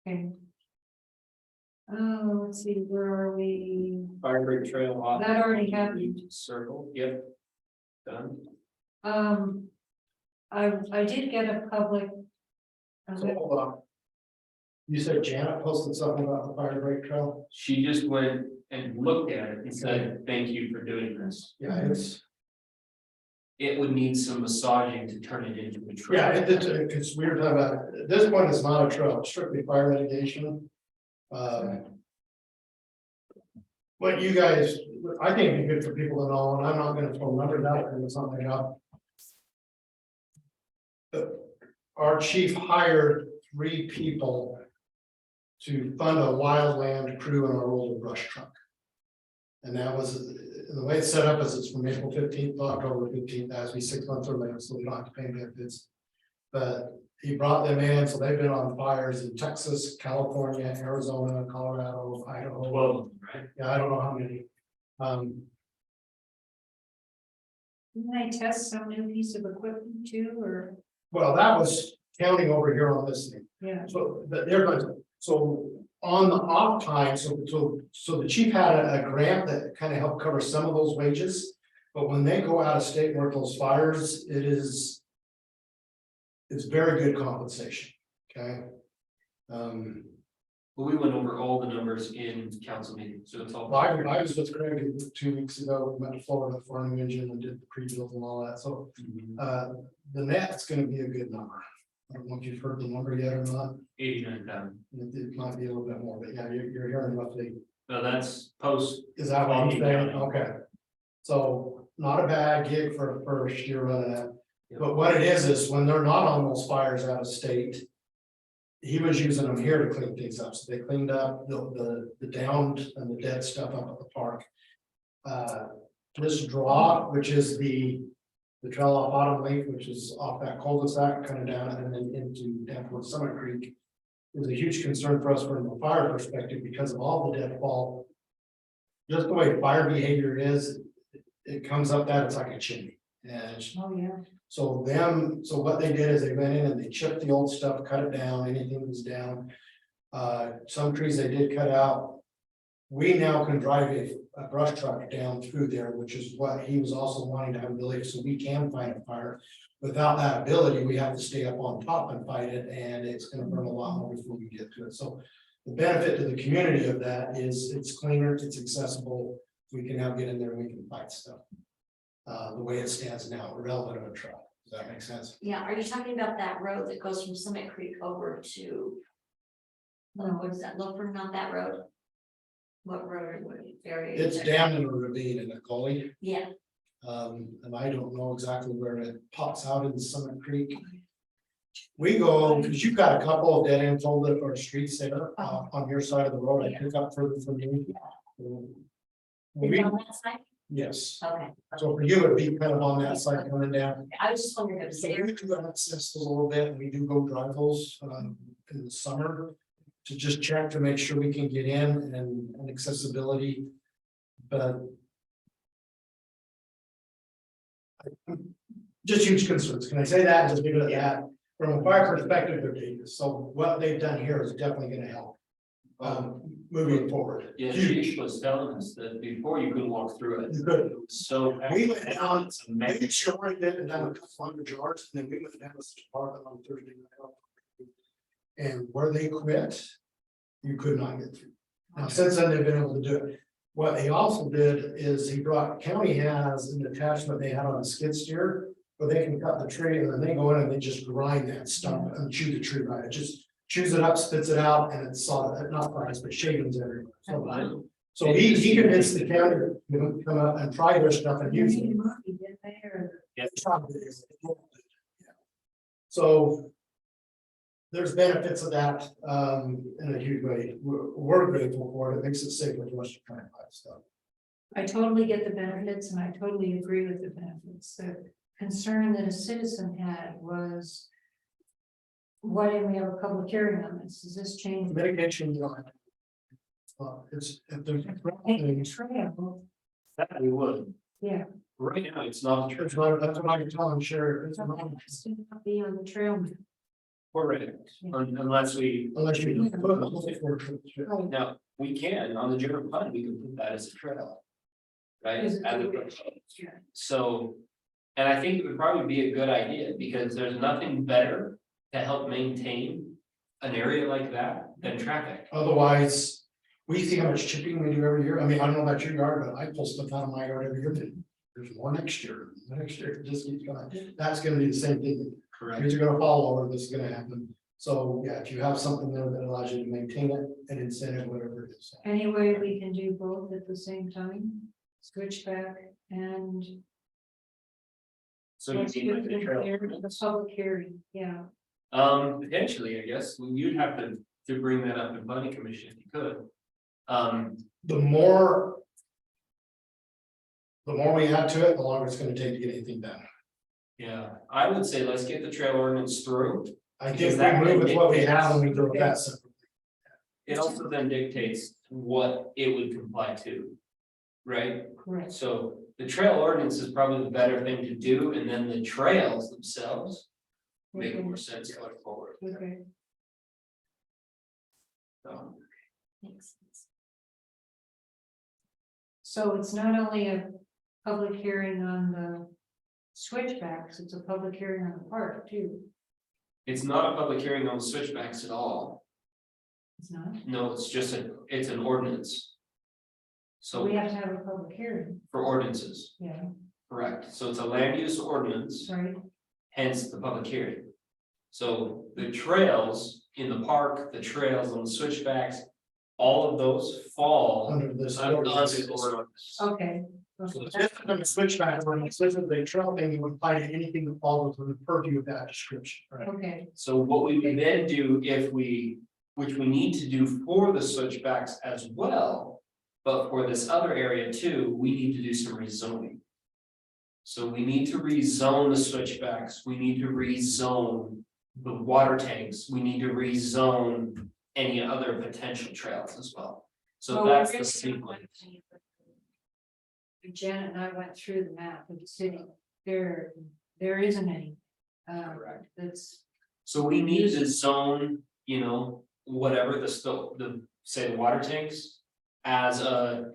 Okay. Oh, let's see, where are we?
Fire break trail off.
That already happened.
Circle, yep. Done.
I did get a public.
so hold on. You said Janet posted something about the fire break trail?
She just went and looked at it and said, thank you for doing this.
Yeah, it's,
It would need some massaging to turn it into a trail.
yeah, because we were talking about, this one is not a trail, it's strictly fire mitigation. What you guys, I think it'd be good for people to know, and I'm not gonna throw numbers out and something up. Our chief hired 3 people to fund a wildland crew in our old brush truck. And that was, the way it's set up is it's from April 15th to October 15th, that has to be 6 months or later, so we don't have to pay benefits. But he brought them in, so they've been on fires in Texas, California, Arizona, Colorado, Idaho.
Well, right?
Yeah, I don't know how many.
Didn't I test some new piece of equipment too, or,
Well, that was counting over here on this thing.
yeah,
So, but they're going to, so on the off time, so the chief had a grant that kind of helped cover some of those wages. But when they go out of state and work those fires, it's very good compensation, okay?
Well, we went over all the numbers in council meeting, so it's all.
I was with Greg 2 weeks ago, we went to Florida for an engine and did the pre-build and all that, so
Mhm.
the net's gonna be a good number. I don't know if you've heard the number yet or not,
89,000.
it might be a little bit more, but yeah, you're hearing roughly.
No, that's post.
Is that what you're saying?
Yeah.
Okay. So not a bad gig for a first year running that.
Yeah.
But what it is when they're not on those fires out of state. He was using them here to clean things up. So they cleaned up the downed and the dead stuff up at the park. This draw, which is the trail off Autumn Lake, which is off that cul-de-sac, kind of down and then down towards Summit Creek. It was a huge concern for us from a fire perspective because of all the deadfall. Just the way fire behavior is, it comes up that it's like a chimney. And it's-
oh, yeah.
so what they did is they went in and they chipped the old stuff, cut it down, anything that was down. Some trees they did cut out. We now can drive a brush truck down through there, which is what he was also wanting to have ability, so we can fight a fire. Without that ability, we have to stay up on top and fight it, and it's gonna burn a lot more before we get to it, so. The benefit to the community of that is it's cleaner, it's accessible, we can now get in there and we can fight stuff. The way it stands now, irrelevant of a truck, does that make sense?
Yeah, are you talking about that road that goes from Summit Creek over to? What is that, Loper, not that road? What road or what area? is
It's
there?
down in a ravine in a gully,
Yeah,
and I don't know exactly where it pops out in Summit Creek. We go, because you've got a couple of dead ends or streets there, on your side of the road, I pick up further from you.
Is it on that side?
Yes,
Okay,
so for you, it'd be kind of on that side coming down.
I was just wondering if it was
So
there.
we do access a little bit, and we do go drive those, in the summer. To just check to make sure we can get in and accessibility, but. Just huge concerns, can I say that, just leave it at that, from a fire perspective, they're dangerous, so what they've done here is definitely gonna help. Moving forward.
Yeah,
Huge.
she was telling us that before you couldn't walk through it.
You could.
It was so.
We went down,
It's amazing.
maybe showing it and down a couple hundred yards, and then we went down to the department on Thursday night. And where they quit, you could not get through. Now, since then, they've been able to do it. What they also did is he brought, county has an attachment they had on a skid steer, where they can cut the tree and then they go in and they just grind that stump and chew the tree right. It just chews it up, spits it out, and it's solid, not rice, but shavings everywhere. So he convinced the county to come up and try their stuff and use it.
Did they, or-
So. There's benefits of that, in a huge way. We're grateful for it. It makes it safer for us to try and buy stuff.
I totally get the benefits and I totally agree with the benefits. The concern that a citizen had was. Why didn't we have a public hearing on this? Does this change?
Mitigation, you know. It's, if there's.
Take the trail,
That we would.
yeah.
Right now, it's not true.
That's what I can tell them, Sherry. It's
So
not-
that has to not be on the trail.
Correct. Unless we,
Unless you.
now, we can, on the general fund, we can put that as a trail. Right,
Is it
as a-
the- Yeah.
so, and I think it would probably be a good idea, because there's nothing better to help maintain an area like that than traffic.
Otherwise, we see how much chipping we do every year. I mean, I don't know about your yard, but I pull stuff out of my yard every year. There's more next year, the next year, it just keeps going. That's gonna be the same thing.
Correct.
Trees are gonna fall over, this is gonna happen. So, yeah, if you have something there that allows you to maintain it, an incentive, whatever it is.
Any way we can do both at the same time, switchback and.
So you mean like the trail?
The public hearing, yeah.
Potentially, I guess, you'd have to bring that up in planning commission if you could.
The more. The more we add to it, the longer it's gonna take to get anything done.
Yeah, I would say let's get the trail ordinance through.
I think
Because
we
that
move with what we have and we
dictates-
do that separately.
It also then dictates what it would comply to. Right,
Correct.
so the trail ordinance is probably the better thing to do, and then the trails themselves make more sense going forward.
Okay.
So,
Makes sense.
So it's not only a public hearing on the switchbacks, it's a public hearing on the park too.
it's not a public hearing on switchbacks at all.
It's not,
No, it's just it's an ordinance.
so
So
we have to have a public hearing,
for ordinances,
yeah,
correct, so it's a land use ordinance,
right?
hence the public hearing. So the trails in the park, the trails on the switchbacks, all of those fall
Under this.
under
ordinance.
this ordinance.
Okay.
So
Okay.
Just on the switchback, when it's listed, the trail thing, you would apply to anything that falls within the purview of that description. Right.
Okay,
So what we would then do if we, which we need to do for the switchbacks as well. But for this other area too, we need to do some rezoning. So we need to rezone the switchbacks, we need to rezone the water tanks, we need to rezone any other potential trails as well. So
Well,
that's
we
the
really
sequence.
Janet and I went through the map of the city, there isn't any.
Correct.
That's,
So we need to zone, you know, whatever the say the water tanks as a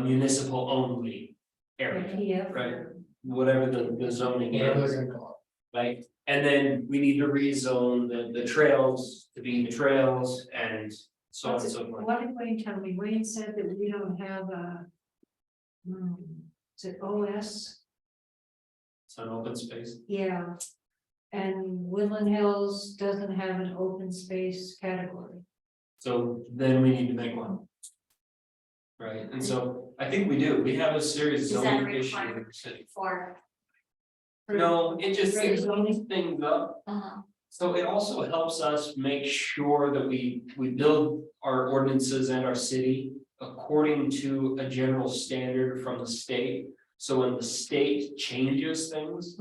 municipal only area,
yeah.
right? Whatever the zoning
Whatever
is,
they're gonna call
right? And then we need to rezone the trails to be the trails and so on and so forth.
What did Wayne tell me? Wayne said that we don't have a. Is it OS?
It's an open space.
Yeah. And Woodland Hills doesn't have an open space category.
So then we need to make one. Right, and so I think we do, we have a serious
Is that a
zoning issue in
requirement
the city.
For,
No, it just
For
things
zoning?
things up.
uh,
So it also helps us make sure that we build our ordinances and our city according to a general standard from the state. So when the state changes things,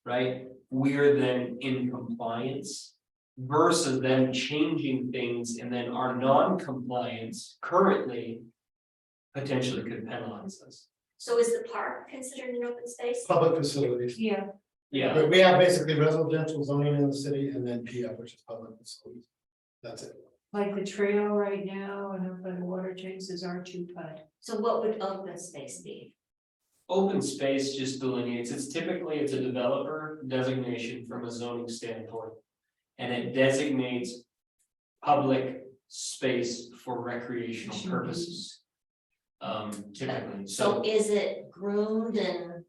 right, we're then in compliance. Versus them changing things and then our non-compliance currently potentially could penalize us.
So is the park considered an open space?
Public facilities.
Yeah,
Yeah,
But we have basically residential zoning in the city and then PF, which is public facilities. That's it.
like the trail right now and up by the water tanks is R2 PUD.
So what would open space be?
open space just delineates, it's a developer designation from a zoning standpoint. And it designates public space for recreational purposes. Typically,
So
so
is it groomed and?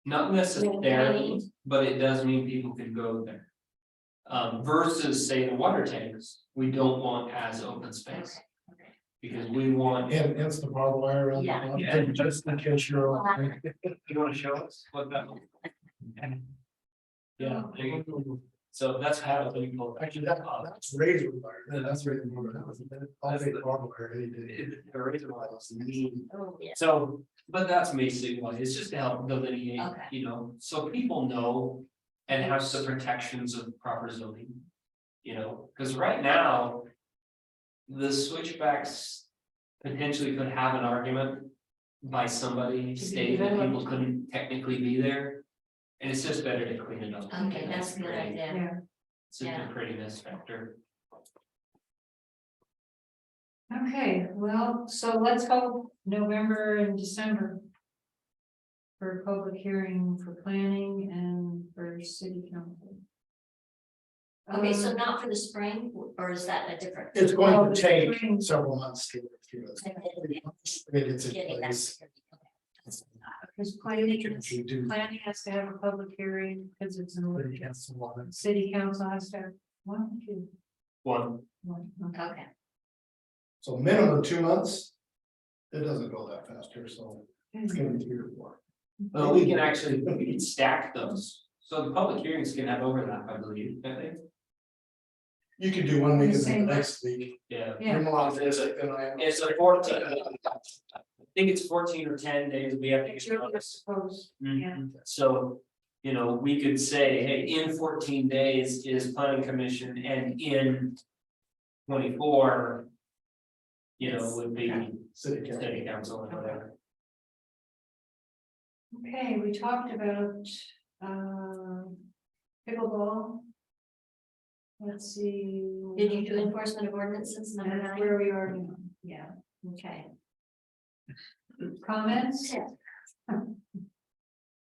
not necessarily, but it does mean people can go there. Versus say the water tanks, we don't want as open space.
Okay.
Because we want,
And it's the barbed wire around. the
Yeah.
bottom,
Yeah.
Just in case you're.
you wanna show us what that? Yeah, there you go. So that's how we go.
Actually, that's razor wire. That's razor wire. That was. I'll take barbed wire any day.
Oh, yeah.
So, but that's basically what, it's just to help delineate,
Okay.
you know, so people know. And have the protections of proper zoning. You know, cause right now. The switchbacks potentially could have an argument. By somebody stating that people couldn't technically be there. And it's just better to clean it up.
Okay, that's a good idea.
Yeah,
It's just a prettiness factor.
okay, well, so let's hope November and December. For public hearing for planning and for city council.
Okay, so not for the spring, or is that a different?
It's
Well,
going
the
to take
spring-
several months to work through this. It gets in
Getting that
place.
security, okay.
Because planning,
We do.
planning has to have a public hearing because it's an
City
ordinance.
council warrants.
City council has to have one, two,
One,
one, okay.
Okay,
So minimum 2 months. It doesn't go that fast here, so it's gonna be 3 or 4.
well, we can stack those, so the public hearings can have overlap, I believe, I think.
You could do 1 week and then
Same.
the next week.
Yeah.
Yeah.
You're more optimistic than I am.
It's a 14. I think it's 14 or 10 days we have to
It's
get
your
notice.
suppose,
Mhm.
yeah.
So, you know, we could say, hey, in 14 days is planning commission and in 24. You know, would be
City council.
city council or whatever.
Okay, we talked about, pickleball. Let's see.
did you do enforcement of ordinances number
That's
9?
where we are now, yeah.
Okay.
Comments?
Yeah.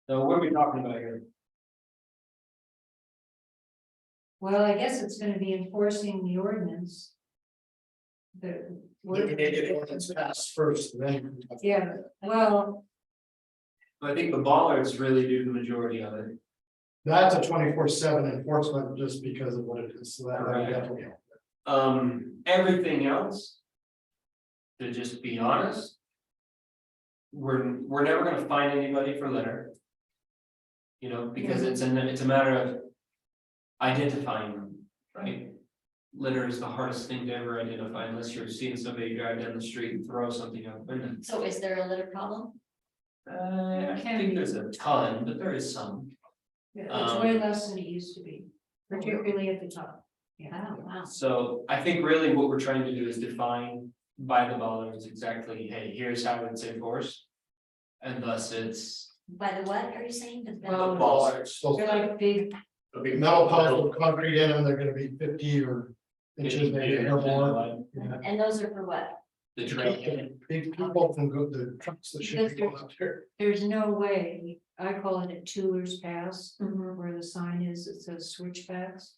So what are we talking about here?
Well, I guess it's gonna be enforcing the ordinance. The.
We need to get ordinance passed first, then.
Yeah, well,
I think the bollards really do the majority of it.
That's a 24/7 enforcement just because of what it is, so that would
Correct.
definitely help.
Everything else. To just be honest. We're never gonna find anybody for litter. You know, because it's a matter of. Identifying them, right? Litter is the hardest thing to ever identify unless you're seeing somebody drive down the street and throw something out the window.
So is there a litter problem?
I think there's a ton, but there is some.
it's way less than it used to be, particularly at the top.
Oh, wow.
So I think really what we're trying to do is define by the bollards exactly, hey, here's how it's enforced. And thus it's
By the what are you saying? The
Well,
bollards.
So
They're like big,
metal piles with concrete in them, they're gonna be 50 or inches, maybe or more. Yeah.
And those are for what?
The trail.
Big people from the trucks that should be going up there.
there's no way, I call it a Tooler's Pass, where the sign is, it says switchbacks.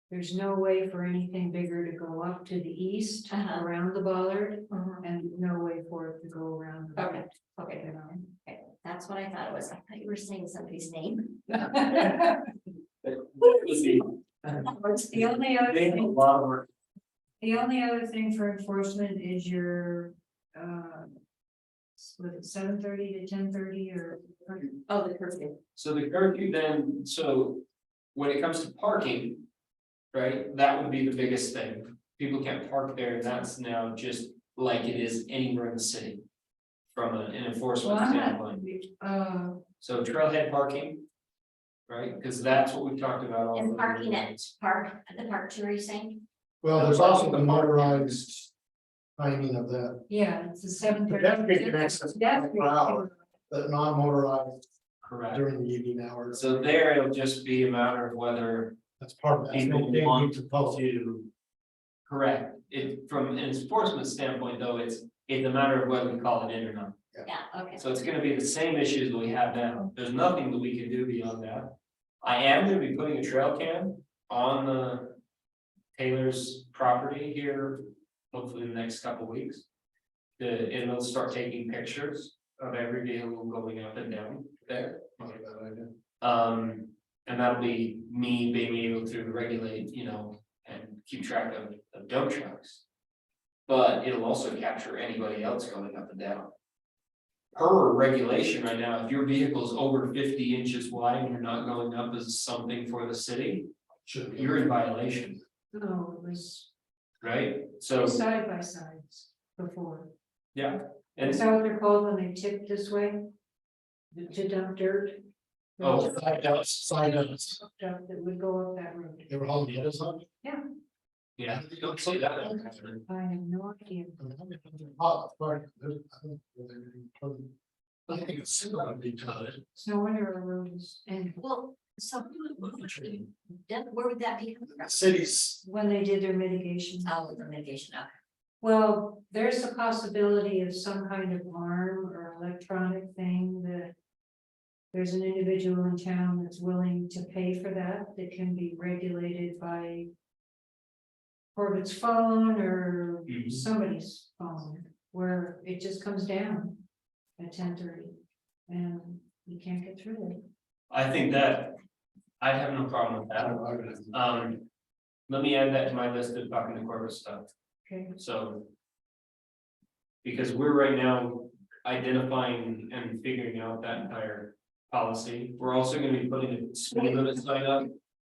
There's no way for anything bigger to go up to the east
Uh-huh.
around the bollard,
Mhm.
and no way for it to go around. the
Okay,
right,
okay,
you know.
okay, that's what I thought it was. I thought you were saying somebody's name.
The only other
They have a
thing,
lot of work.
the only other thing for enforcement is your, was it 7:30 to 10:30 or?
Oh, the curfew.
So the curfew then, so when it comes to parking, Right, that would be the biggest thing. People can't park there, and that's now just like it is anywhere in the city. From an
Well,
enforcement
I'm
standpoint,
not,
so trailhead parking. Right, because that's what we talked about. all
And
the
parking at
nights.
at the park too, are you saying?
Well, there's also the motorized timing of that,
yeah, it's the 7:30.
Pedestrian can access
That's
24 hours. but non-motorized
Correct,
during the evening hours.
so there it'll just be a matter of whether
That's part of that.
people
They
want
need to post.
to. Correct, it, from an enforcement standpoint, though, it's a matter of whether we call it in or not.
Yeah, okay.
So it's gonna be the same issues that we have now, there's nothing that we can do beyond that. I am gonna be putting a trail cam on the Taylor's property here, hopefully in the next couple weeks. It'll start taking pictures of every vehicle going up and down there.
Not a bad idea.
And that'll be me being able to regulate, and keep track of dump trucks. But it'll also capture anybody else going up and down. Per regulation right now, if your vehicle's over 50 inches wide and you're not going up as something for the city,
Should be.
you're in violation,
No, it was
right? So,
side by sides before.
yeah,
Is
and
that what they're called when they tip this way? To dump dirt?
Oh.
Side notes, side notes.
Stuff that would go up that road.
They were hauling the others up.
yeah, you don't see that.
I have no idea.
Oh, sorry. I think it's similar to be tied.
It's no wonder our road is, and
Well, so then where would that be coming from?
Cities,
when they did their mitigation.
Oh, the mitigation, okay.
Well, there's a possibility of some kind of alarm or electronic thing that. There's an individual in town that's willing to pay for that can be regulated by. Corbett's phone or
Mhm.
somebody's phone, where it just comes down at 10:30. And you can't get through it.
I think that, I'd have no problem with
I
that.
don't know, I would have to-
Let me add that to my list of talking to corporate stuff,
Okay,
so. Because we're right now identifying and figuring out that entire policy, we're also gonna be putting a speed limit sign up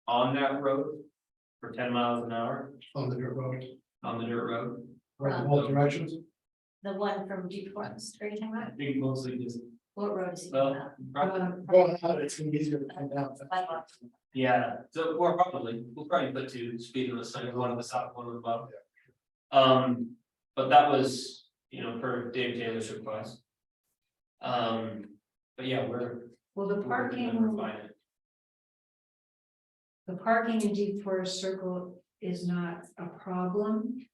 on that road. For 10 miles an hour
On the dirt road,
on the dirt road,
right in both directions.
The one from Deep Forest, are you talking
I
about?
think mostly just,
What road is he talking about?
well, probably,
Going out, it's gonna be easier to come down.
yeah, so we'll probably put two speed limit signs, one on the top, one on the bottom. But that was, per Dave Taylor's request. But yeah, we're
well, the
working
parking.
on refining it.
The parking in Deep Forest Circle is not a problem.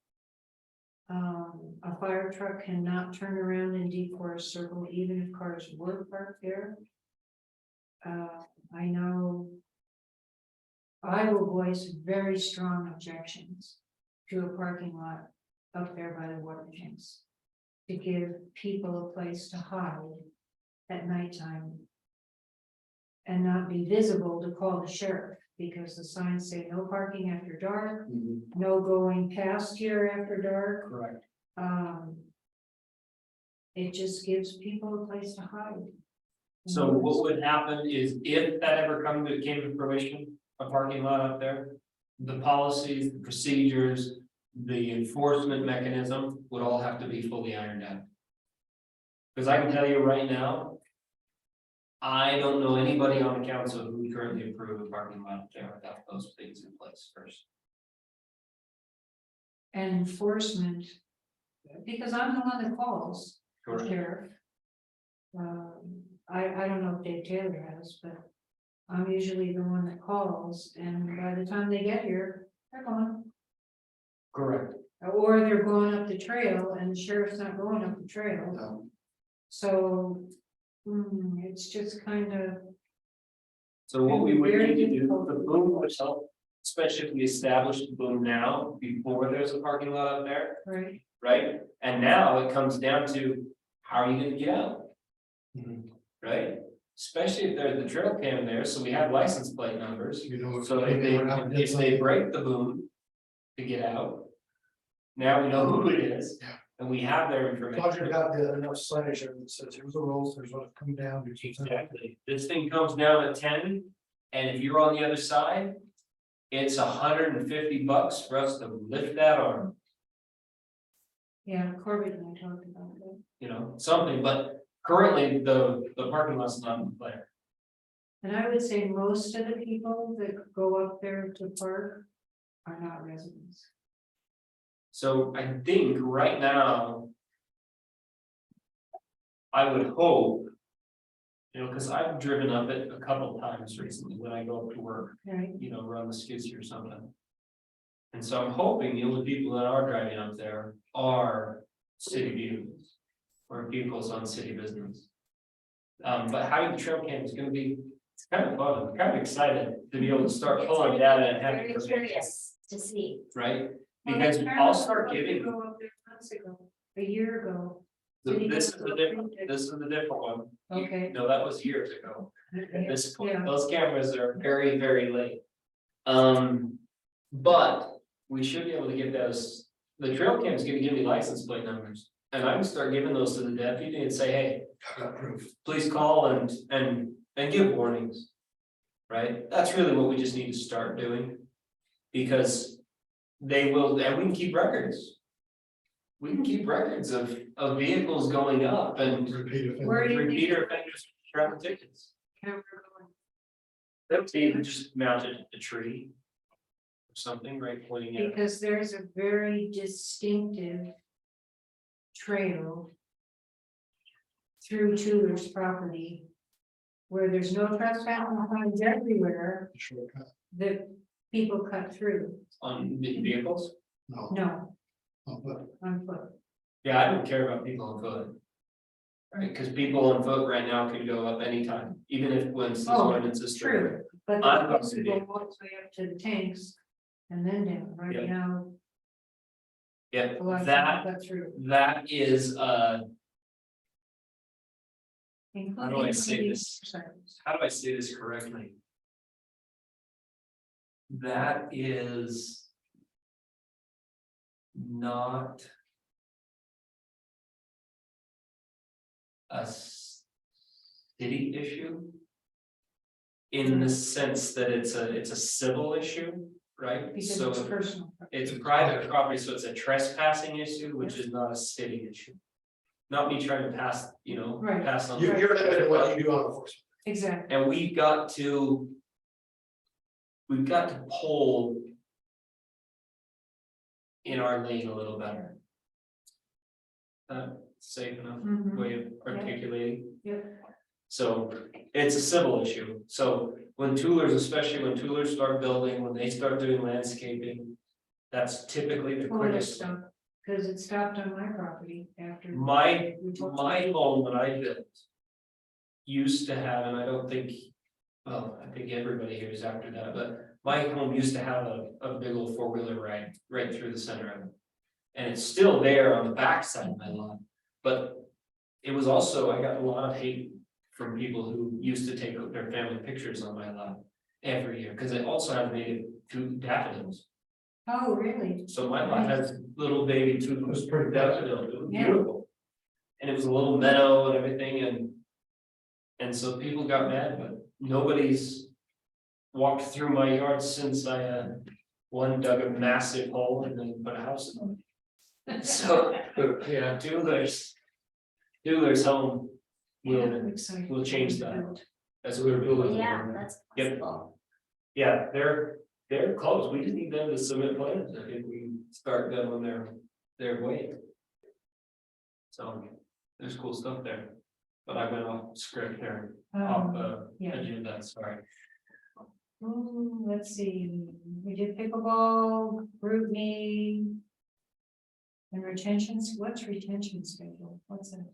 A fire truck cannot turn around in Deep Forest Circle, even if cars were parked there. I know. I will voice very strong objections to a parking lot up there by the water tanks. To give people a place to hide at nighttime. And not be visible to call the sheriff, because the signs say no parking after dark, no going past here after dark.
Correct.
It just gives people a place to hide.
So what would happen is if that ever came to fruition, a parking lot up there. The policies, the procedures, the enforcement mechanism would all have to be fully ironed out. Because I can tell you right now. I don't know anybody on the council who would currently approve a parking lot up there without those things in place first.
And enforcement. Because I'm the one that calls the
Correct.
sheriff. I don't know if Dave Taylor has, but I'm usually the one that calls, and by the time they get here, they're gone.
Correct.
Or they're going up the trail and the sheriff's not going up the trail,
No.
so. It's just kind of,
So what we would
Very
need to do,
difficult.
the boom would help, especially if we establish the boom now, before there's a parking lot up there,
right,
right? And now it comes down to, how are you gonna get out,
Mhm.
right? Especially if there's the trail cam there, so we have license plate numbers.
You know.
So if they break the boom to get out. Now we know who it is,
Yeah.
and we have their
Roger
information.
got the enough signage there that says here's the rules, there's what come down. here's what's up.
Exactly, this thing comes down at 10, and if you're on the other side. it's $150 for us to lift that arm,
Yeah, Corbett and I talked about that.
you know, something, but currently the parking lot's not in play.
And I would say most of the people that go up there to park are not residents.
So I think right now. I would hope. You know, cause I've driven up it a couple times recently when I go up to work,
Right.
you know, run the skids or something. And so I'm hoping the only people that are driving up there are city vehicles. Or vehicles on city business. But having the trail cam is gonna be, it's kind of fun, I'm kind of excited to be able to start pulling data and having.
Very
information,
curious to see.
Right, because I'll start giving,
Go up there months ago, a year ago.
this is the different, this is the different one.
Okay.
No, that was years ago. At this point,
Yeah.
those cameras are very, very late. But we should be able to get those, the trail cam is gonna give me license plate numbers. And I can start giving those to the deputy and say, hey,
I got proof.
please call and give warnings. Right, that's really what we just need to start doing. Because they will, and we can keep records. We can keep records of vehicles going up and
Repeat offender.
Where do you think
repeater offenders, traffic tickets.
camera going?
That would be just mounted a tree. Or something, right, pointing at.
Because there's a very distinctive trail through Tudor's property where there's no trespassing signs everywhere
Shortcut.
that people cut through.
On vehicles,
No,
No,
but
on foot.
yeah, I don't care about people on foot. Right, cause people on foot right now can go up anytime, even if when this
Oh,
ordinance is
true.
true.
But
I'm
the
going to
people go all the way up to the tanks and then down, right
Yeah.
now.
Yeah,
a lot of
that,
people cut through.
that is,
Including
do I say
maybe
this?
motorcycles.
how do I say this correctly? That is not a city issue. In the sense that it's a civil issue, right?
Because
So
it's personal.
it's private property, so it's a trespassing issue, which is not a city issue. Not me trying to pass, you know,
Right.
pass on.
you're limited in what you do on enforcement.
Exactly.
And we've got to pull in our lane a little better. Safe enough
Mhm.
way of articulating.
Yep.
So it's a civil issue. So when toolers, especially when toolers start building, when they start doing landscaping, that's typically the
Pull it
quickest.
stuff, because it stopped on my property after.
My
we took-
home that I built used to have, and I don't think, well, I think everybody here is after that, but my home used to have a big old four-wheeler ride right through the center of it. And it's still there on the back side of my lawn, but it was also, I got a lot of hate from people who used to take their family pictures on my lawn every year, because it also had native to daffodils.
Oh, really?
So my lot has little baby two
It was pretty
daffodils, it was
Yeah.
beautiful. And it was a little meadow and everything, and so people got mad, but nobody's walked through my yard since I one dug a massive hole and then put a house in it. So, yeah, Doolers home will,
Exciting.
we'll change that. That's what we're building.
Yeah, that's
Yep.
possible.
Yeah, they're close, we just need them to submit plans, I think we start them on their way. So, there's cool stuff there, but I went off script there, off
Yeah.
agenda, sorry.
Let's see, we did pickleball, group me. And retentions, what's retention schedule? What's that?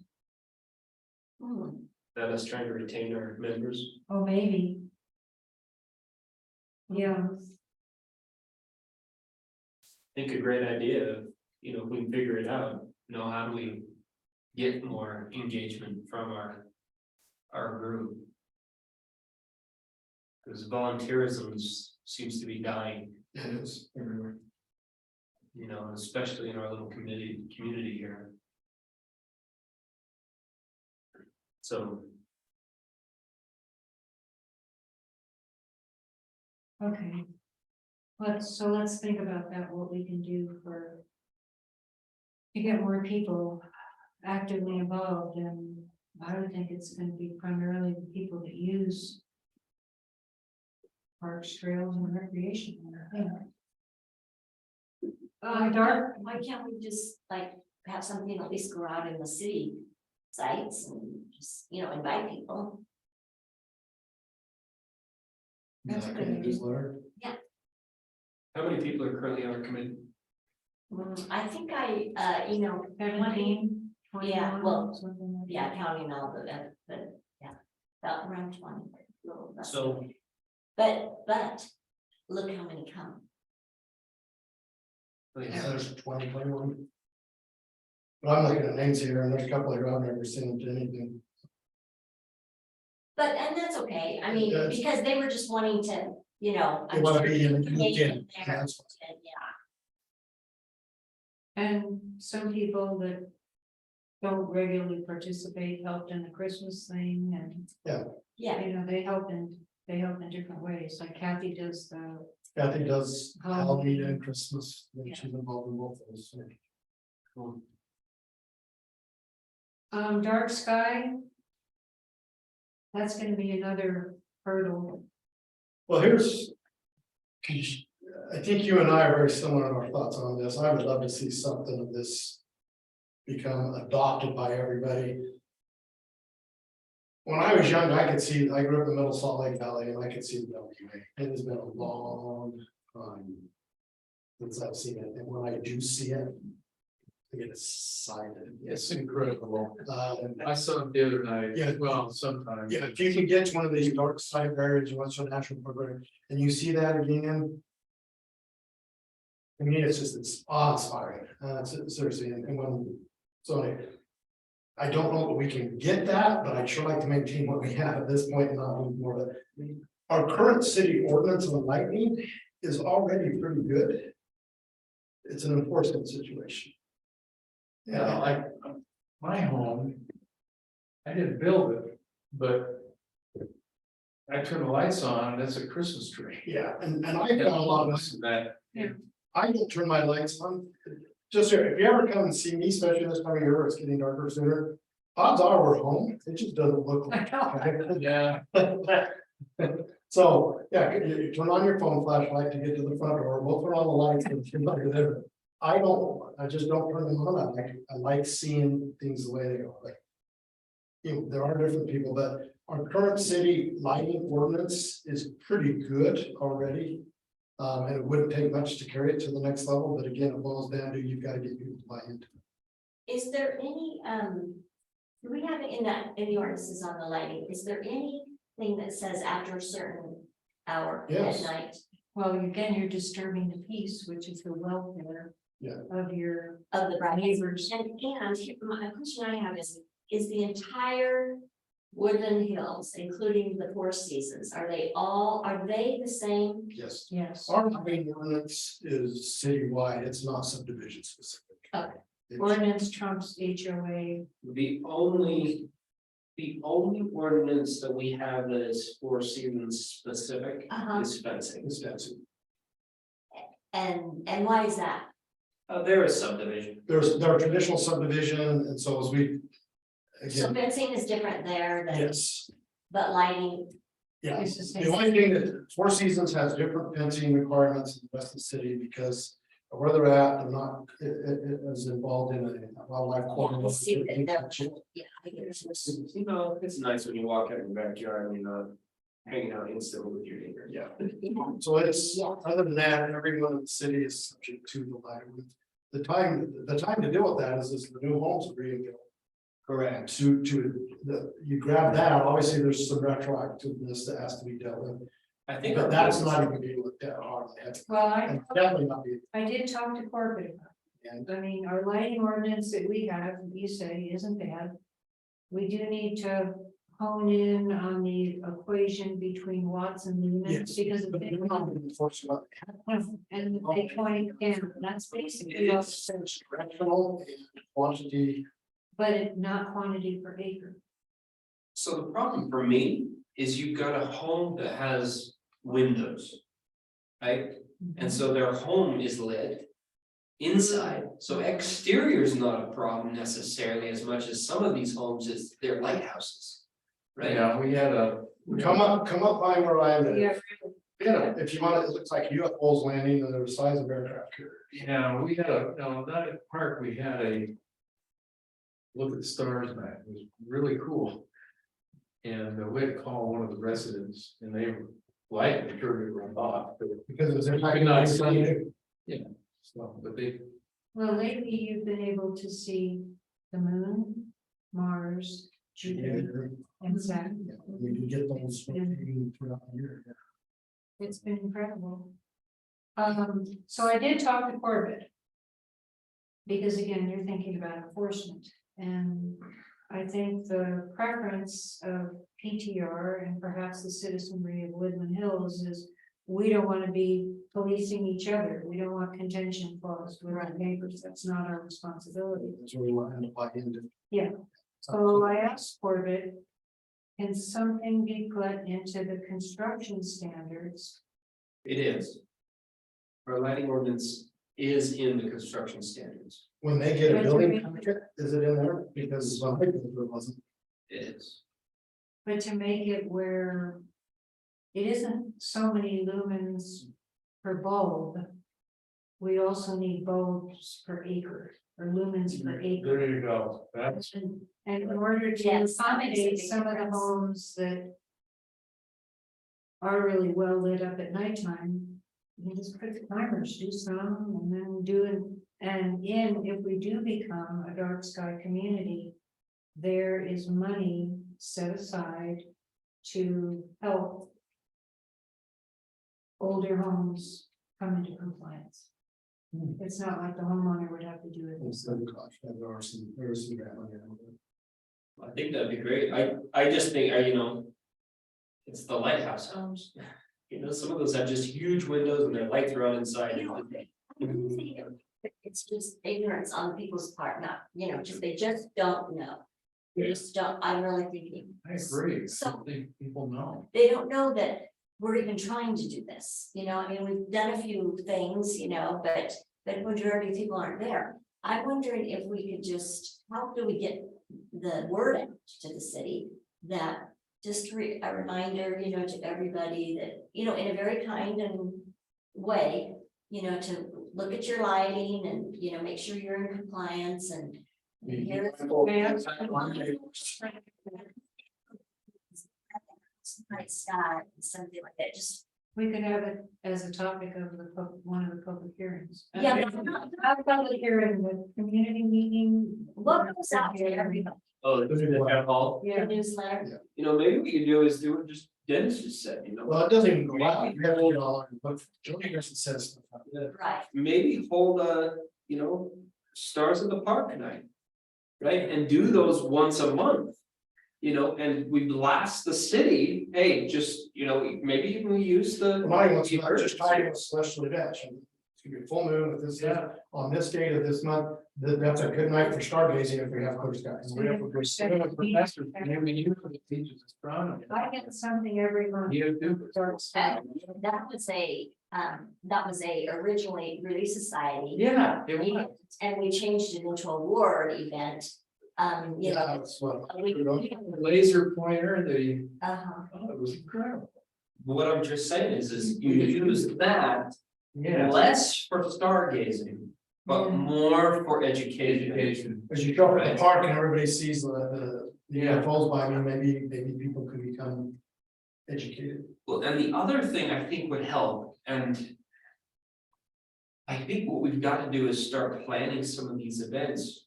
Hmm.
That us trying to retain our members.
Oh, maybe. Yeah,
I think a great idea, you know, if we can figure it out, you know, how do we get more engagement from our group? Because volunteerism seems to be dying,
It is everywhere.
you know, especially in our little community here. So,
okay. let's think about that, what we can do for. To get more people actively involved, and I would think it's gonna be primarily the people that use. Parks, trails and recreation, I think. Dark,
Why can't we just like have something at least go out in the city sites and just, invite people?
That's a good
Can you
idea.
newsletter?
How many people are currently on our committee?
I think I, emailed
17, 21,
Yeah, well,
something like
yeah,
that.
counting all of it, but yeah, about around 20. little less.
So,
But, look how many come.
Yeah, there's 20, 21. But I'm looking at names here, and there's a couple here I've never seen to anything.
But, and that's okay, I mean,
That's-
because they were just wanting to,
They
I'm
wanna
sure
be in,
make
yeah,
it there,
that's
and
And some people that. Don't regularly participate helped in the Christmas thing, and
yeah,
they help in different ways, like Kathy does the.
Kathy does
Halloween.
Halloween and Christmas, and
Yeah.
she's involved in both of those. so.
Dark sky. That's gonna be another hurdle.
Well, here's. I think you and I are very similar in our thoughts on this. I would love to see something of this. Become adopted by everybody. When I was young, I grew up in Middle Salt Lake Valley, and I could see the WA. It has been a long time. Since I've seen it, and when I do see it. I get excited.
It's incredible.
And
I saw it the other night.
Yeah.
Well, sometime.
yeah, if you can get to one of these dark side areas in Western National Park, and you see that again. I mean, it's awe-inspiring, seriously, and when, so I don't know that we can get that, but I'd sure like to maintain what we have at this point and not do more of it. Our current city ordinance on lightning is already pretty good. It's an enforcement situation.
Yeah, like my home. I didn't build it, but. I turn the lights on and it's a Christmas tree.
Yeah, and I've got a lot of,
That.
I don't turn my lights on. Just here, if you ever come and see me, especially this time of year, where it's getting darker sooner, odds are we're home, it just doesn't look like.
Yeah,
So, yeah, you turn on your phone flashlight to get to the front door, we'll turn on the lights and you're not there. I just don't turn them on, I like seeing things the way they are, like. There are different people, but our current city lighting ordinance is pretty good already. And it wouldn't take much to carry it to the next level, but again, it boils down to, you've got to get people to buy into it.
is there any, do we have in the ordinances on the lighting, is there anything that says after a certain hour at
Yes.
night?
Well, again, you're disturbing the peace, which is the welfare.
Yeah.
Of your
Of the bright
neighbors.
And my question I have is the entire Woodland Hills, including the Four Seasons, are they the same?
Yes.
Yes.
Our lighting ordinance is citywide, it's not subdivision specific.
Okay.
It's-
Ordinance trumps HOA.
the only ordinance that we have that is Four Seasons specific
Uh-huh.
is fencing.
It's fencing.
And why is that?
There is subdivision.
There are traditional subdivision, and so as we.
So
Again,
fencing is different there than,
yes,
but lighting,
yeah,
It's the
the
same.
only thing that Four Seasons has different fencing requirements than the rest of the city because. Of where they're at, they're not, it is involved in a wildlife.
I see that they're,
corridor.
yeah, I get it.
It's nice when you walk out in your backyard and you're not hanging out instantly with your neighbor.
Yeah,
Yeah.
so it's,
Yeah.
other than that, everyone in the city is subject to the light. The time to deal with that is the new homes are being built.
Correct.
You grab that, obviously there's some retroactiveness that has to be dealt with,
I think.
but that's not even being looked at hardly.
Well,
And definitely not being,
I did talk to corporate about
and
it. I mean, our lighting ordinance that we have, you say, isn't bad. We do need to hone in on the equation between watts and lumens
yes,
because of
but they're not being enforced about.
and they point, and that's basically,
It is directional and quantity.
but it not quantity per acre.
So the problem for me is you've got a home that has windows. Right, And so their home is lit inside, so exterior is not a problem necessarily as much as some of these homes is their lighthouses. Right?
Yeah, we had a.
Come up by where I live.
Yeah,
Yeah, if you want, it looks like UFOs landing and they're the size of aircraft carriers.
Yeah, we had a, no, not at the park, we had a. Look at the stars night, it was really cool. And we had to call one of the residents and they were like, the trigger went off, but
Because it was.
I could not see it. Yeah, so, but they,
well, lately you've been able to see the moon, Mars, Jupiter, and Saturn.
We can get those throughout the year.
It's been incredible. So I did talk to Corbett. Because again, you're thinking about enforcement, and I think the preference of PTR and perhaps the citizenry of Woodland Hills is. We don't want to be policing each other, we don't want contention clause with our neighbors, that's not our responsibility.
That's what we want to buy into.
Yeah. So I asked Corbett. Can something be put into the construction standards?
It is. Our lighting ordinance is in the construction standards.
When they get a building permit, is it in there? Because well, I think it wasn't.
It is.
But to make it where. It isn't so many lumens per bulb. We also need bulbs per acre or lumens per acre.
there you go, that's.
And in order to
Yes, that makes a
accommodate
big
some of the
difference.
homes that. Are really well lit up at nighttime. You just put the timers, do some and then do it, and if we do become a dark sky community. There is money set aside to help. Older homes come into compliance. It's not like the homeowner would have to do it.
It's the cost, there are some grant money out there.
I think that'd be great. I just think, you know. It's the lighthouse homes. You know, some of those have just huge windows and their lights run inside.
You know, I don't think it's just ignorance on people's part, not, you know, just, they just don't know. They just don't, I'm really thinking.
I agree, I
So-
don't think people know.
They don't know that we're even trying to do this, you know, I mean, we've done a few things, you know, but majority of people aren't there. I'm wondering if we could just, how do we get the word out to the city that just a reminder, you know, to everybody that, you know, in a very kind and way, you know, to look at your lighting and, you know, make sure you're in compliance and. Night sky, something like that, just,
We could have it as a topic of one of the public hearings.
yeah, but not,
Have a public hearing, the community meeting.
what goes out to everybody,
Oh, the town hall.
the
Yeah,
newsletter,
You know, maybe we could do is do what just Dennis just said, you know.
Well, it doesn't even go out, you have to get all our, but Jody Gerson says stuff. out there.
right,
Maybe hold a, you know, stars in the park night. Right, and do those once a month. You know, and we blast the city, hey, just, you know, maybe even we use the.
Mine was not just tied with special events, and it's gonna be full moon with this, on this date of this month, that's a good night for stargazing if we have clear skies.
We have a professor, maybe you could teach us astronomy.
I get something every month.
You do.
Dark sky.
that was a originally Relief Society.
Yeah, it was.
And we changed it into a award event, you
Yeah,
know.
that's what.
Laser pointer, the,
Uh-huh.
oh, it was incredible.
But what I'm just saying is you use that
Yeah.
less for stargazing, but more for education.
Education.
As you go to the
Right.
park and everybody sees the
Yeah.
UFOs by, I mean, maybe people could become educated.
Well, and the other thing I think would help, and. I think what we've got to do is start planning some of these events.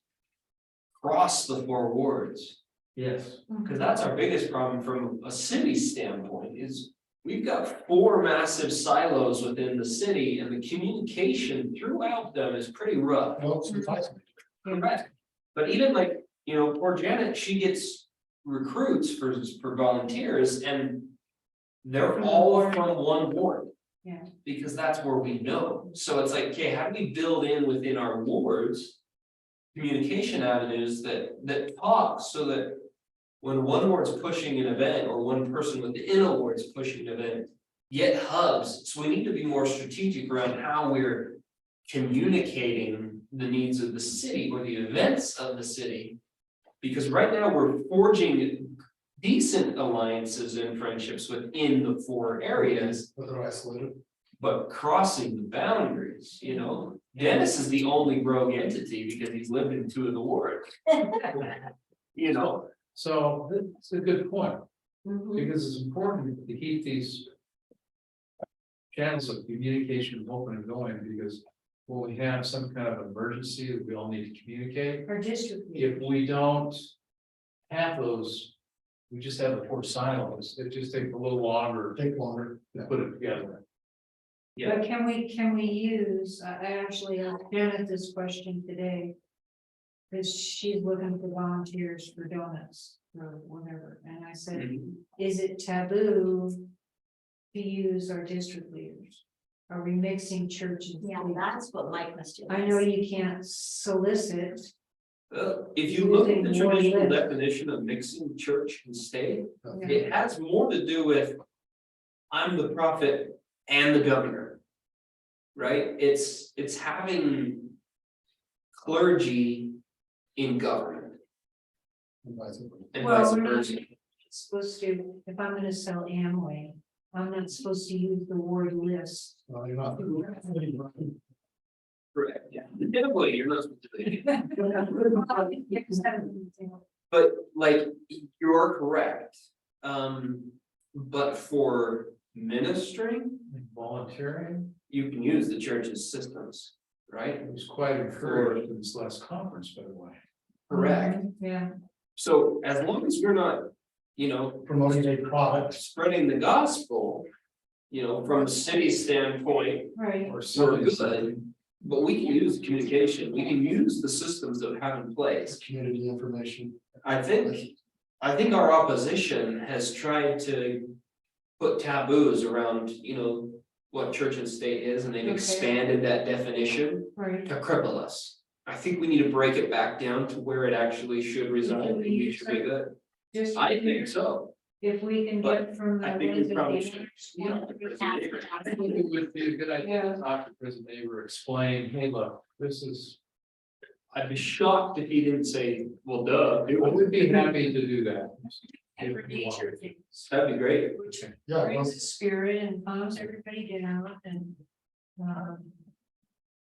Across the 4 wards,
Yes.
because that's our biggest problem from a city standpoint is. We've got 4 massive silos within the city and the communication throughout them is pretty rough.
Well, it's enticing.
Correct. But even like, you know, poor Janet, she gets recruits for volunteers and. They're all from one ward.
Yeah.
Because that's where we know. So it's like, okay, how do we build in within our wards? Communication avenues that talk so that. When one ward's pushing an event or one person within a ward's pushing an event. Yet hubs, so we need to be more strategic around how we're communicating the needs of the city or the events of the city. Because right now we're forging decent alliances and friendships within the 4 areas,
But they're isolated.
but crossing the boundaries, you know? Dennis is the only rogue entity because he's lived in 2 of the wards. You know,
So that's a good point,
Mhm.
because it's important to keep these. Channels of communication open and going, because when we have some kind of emergency that we all need to communicate,
Our district.
if we don't. Have those, we just have the 4 silos, it just takes a little longer
Take longer.
to put it together.
yeah,
But can we use, I actually asked Janet this question today. Cause she's looking for volunteers for donuts or whatever, and I said,
Mhm.
is it taboo? To use our district leaders? Are we mixing church and
Yeah,
state?
that's what my question is.
I know you can't solicit,
if you look at the
Using more
traditional
lift.
definition of mixing church and state,
Yeah.
it has more to do with. I'm the prophet and the governor. Right, it's having clergy in government
And vice versa.
and
Well,
vice
we're not-
versa.
supposed to, if I'm gonna sell Amway, I'm not supposed to use the word list.
Well, you're not.
Correct, yeah, the giveaway, you're not supposed to do it. But like, you're correct. But for ministering,
Volunteering,
you can use the church's systems, right?
it was quite encouraged in this last conference, by the way.
Correct.
Yeah,
So as long as we're not, you know,
Promoting a product.
spreading the gospel. You know, from a city standpoint,
right,
Or
we're
something.
good, but we can use communication, we can use the systems that we have in place.
Community information.
I think our opposition has tried to put taboos around, you know, what church and state is, and they've
Okay.
expanded that definition
right.
to cripple us. I think we need to break it back down to where it actually should reside, and we should be good.
Just
I think so.
if we can
But
get from.
I
the
think we
ones that
probably
they-
should.
I think it would be a good idea to talk to prison neighbor, explain, hey, look, this is,
I'd be shocked if he didn't say, well, duh,
I would be happy to do that.
For nature things,
that'd be great.
which
Yeah, well,
brings the spirit and calms everybody down and,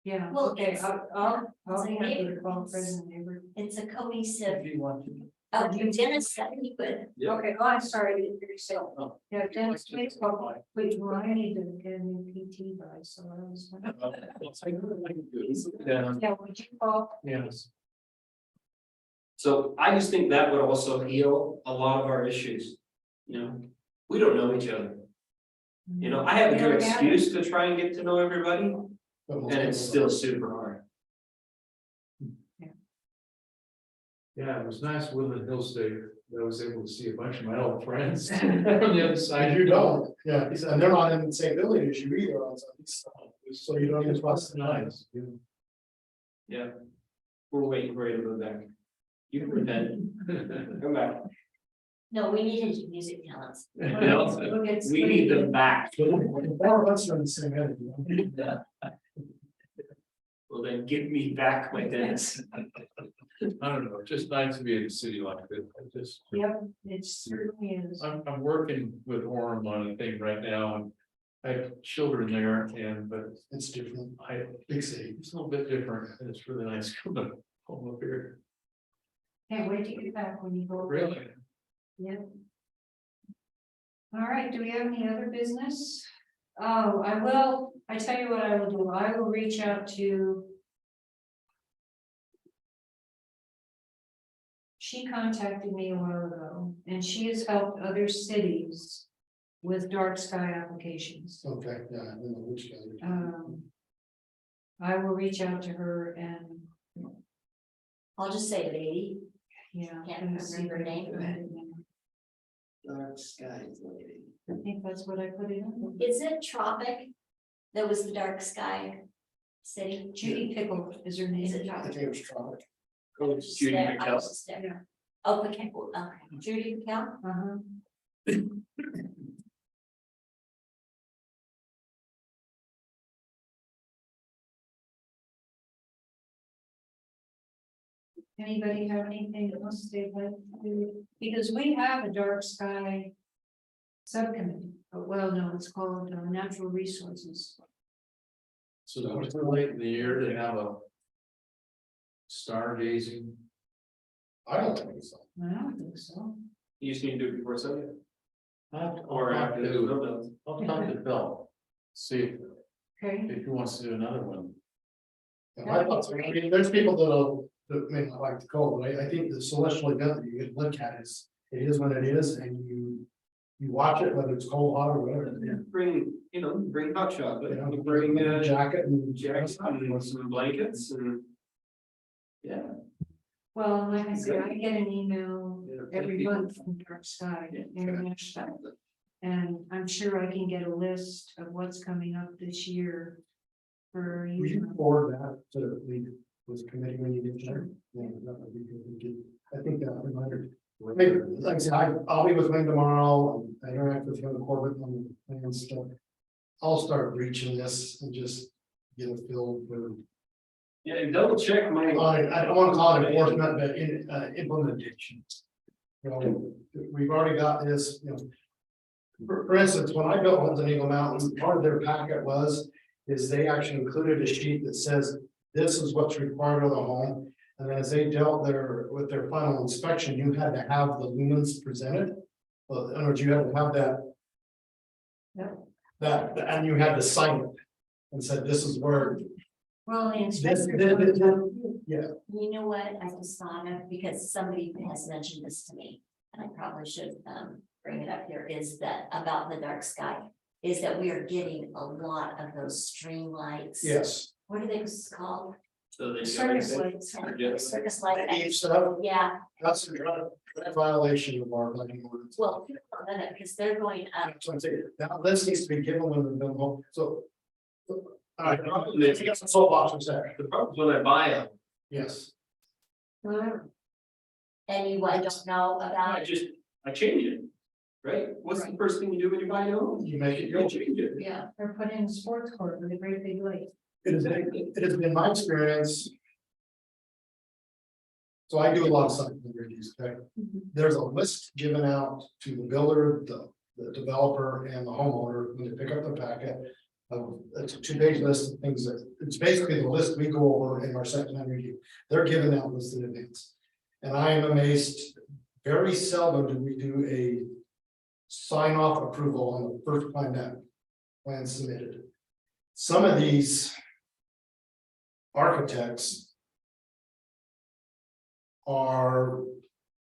yeah,
Well,
okay,
it's-
I'll
it's a
be happy to
neighbor.
call President Neighbor.
It's a cohesive,
If you want to.
Dennis said he would.
Yeah.
Okay, oh, I'm sorry, I didn't hear you say.
Oh.
Yeah, Dennis, please call, wait, well, I need to get a new PT guy, so I was.
Yeah,
Yeah, would you call?
yes.
So I just think that would also heal a lot of our issues. You know, we don't know each other. You know, I have a good excuse to try and get to know everybody,
but most
and it's
people-
still super hard.
Yeah, it was nice Woodland Hills Day, that I was able to see a bunch of my old friends from the other side.
And you don't, yeah, and they're not in the same building as you either on some of these stuff. So you don't even cross the lines.
Nice.
Yeah. We're waiting for you to move back. You can pretend, come back.
No, we need his music talents.
No,
We'll get
we need them back.
All of us are in the same entity.
Well, then give me back my Dennis.
I don't know, just nice to be in a city like this, I just.
Yep, it certainly is.
I'm working with Orem on a thing right now, and I have children there, and, but
It's different,
I,
big city.
it's a little bit different, and it's really nice coming home up here.
Can't wait to get back when you go.
Really?
Yeah. All right, do we have any other business? Oh, I tell you what I will do, I will reach out to. She contacted me a while ago, and she has helped other cities with dark sky applications.
Okay, yeah, I don't know which guy. you're talking about.
I will reach out to her and,
I'll just say lady.
yeah.
Can't remember her name.
Dark skies, lady.
I think that's what I put it in.
Is it Tropic? That was the dark sky city.
Judy Pickle is her
Is it
name.
I think it was Tropic.
Coach Judy
There, I
McKell.
was just there.
Yeah.
Oh, okay, Judy McCall.
Uh-huh. Anybody have anything else they'd like to do? Because we have a dark sky subcommittee, but well, no, it's called Natural Resources.
So that was too late in the year to have a stargazing.
I don't think so.
I don't think so.
You just need to do it before Sunday,
Or
or after the
I'll
build.
talk to Phil, see
Okay,
if he wants to do another one.
And I thought, I mean, there's people that may not like the cold, but I think the celestial event that you get to look at is, it is what it is, and you watch it, whether it's cold, hot, or whatever.
Bring hot chocolate,
You know,
you bring
jacket and.
jackets and some blankets and. Yeah.
well, like I said, I get an email
Yeah,
every
people-
month from Dark Sky International. And I'm sure I can get a list of what's coming up this year. For
Will you
you.
forward that to the, was committee when you get there? Yeah, that would be good. We could- I think that reminder. Maybe, like I said, I'll be with Wayne tomorrow, I interact with him, Corbett, on the plan stuff. I'll start reaching this and just get a feel for,
Yeah, and double check my.
I don't wanna call it enforcement, but implementation. You know, we've already got this, you know. For instance, when I built homes in Eagle Mountain, part of their packet is they actually included a sheet that says, this is what's required of the home. And then as they dealt with their final inspection, you had to have the lumens presented. Well, in other words, you had to have that.
Yep.
And you had to sign it. And said, this is where.
Well, the
This,
inspector.
yeah,
You know what, I just thought of, because somebody has mentioned this to me, and I probably should bring it up here, is that about the dark sky. Is that we are getting a lot of those stream lights.
yes.
What are they called?
So they.
Circus lights.
Circus lights.
Each stuff,
Yeah,
that's a direct violation of our lighting ordinance.
well, people don't know that because they're going up.
That's what I'm saying. Now, this needs to be given when we build home, so. All right, let's get some soapbox there.
The problem is when I buy them,
Yes.
And you what, don't know about it?
I change it. Right? What's the first thing you do when you buy a home?
You make it
You
your.
change it.
Yeah.
They're put in a sports court with a great big light.
It has been my experience. So I do a lot of site reviews, okay? There's a list given out to the builder, the developer and the homeowner when they pick up the packet. It's a 2-page list of things that, it's basically the list we go over in our site plan review. They're given that list in advance. And I am amazed, very seldom do we do a sign off approval on the first plan submitted. Some of these architects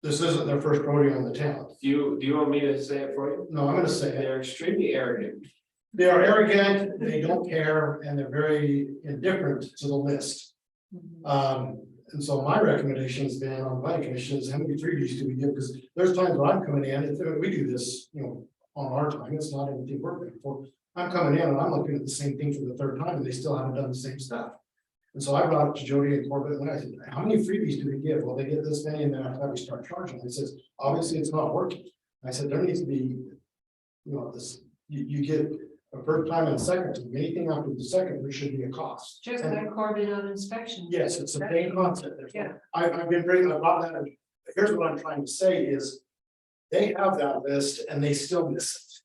this isn't their first rodeo in the town.
Do you want me to say it for you?
No, I'm gonna say it.
They're extremely arrogant.
They are arrogant, they don't care, and they're very indifferent to the list. And so my recommendation has been on my commission is how many freebies do we give? Because there's times when I'm coming in, we do this, on our time, it's not anything we're paying for. I'm coming in and I'm looking at the same thing for the third time and they still haven't done the same stuff. And so I brought it to Jody and Corbett and I said, how many freebies do we give? Well, they get this many and then after that we start charging. He says, obviously it's not working. I said, there needs to be, you get a first time and a second time, anything after the second, there should be a cost.
Just
And-
like Corbin on inspection.
Yes, it's the same concept.
Yeah.
I've been bringing about that. Here's what I'm trying to say is. They have that list and they still miss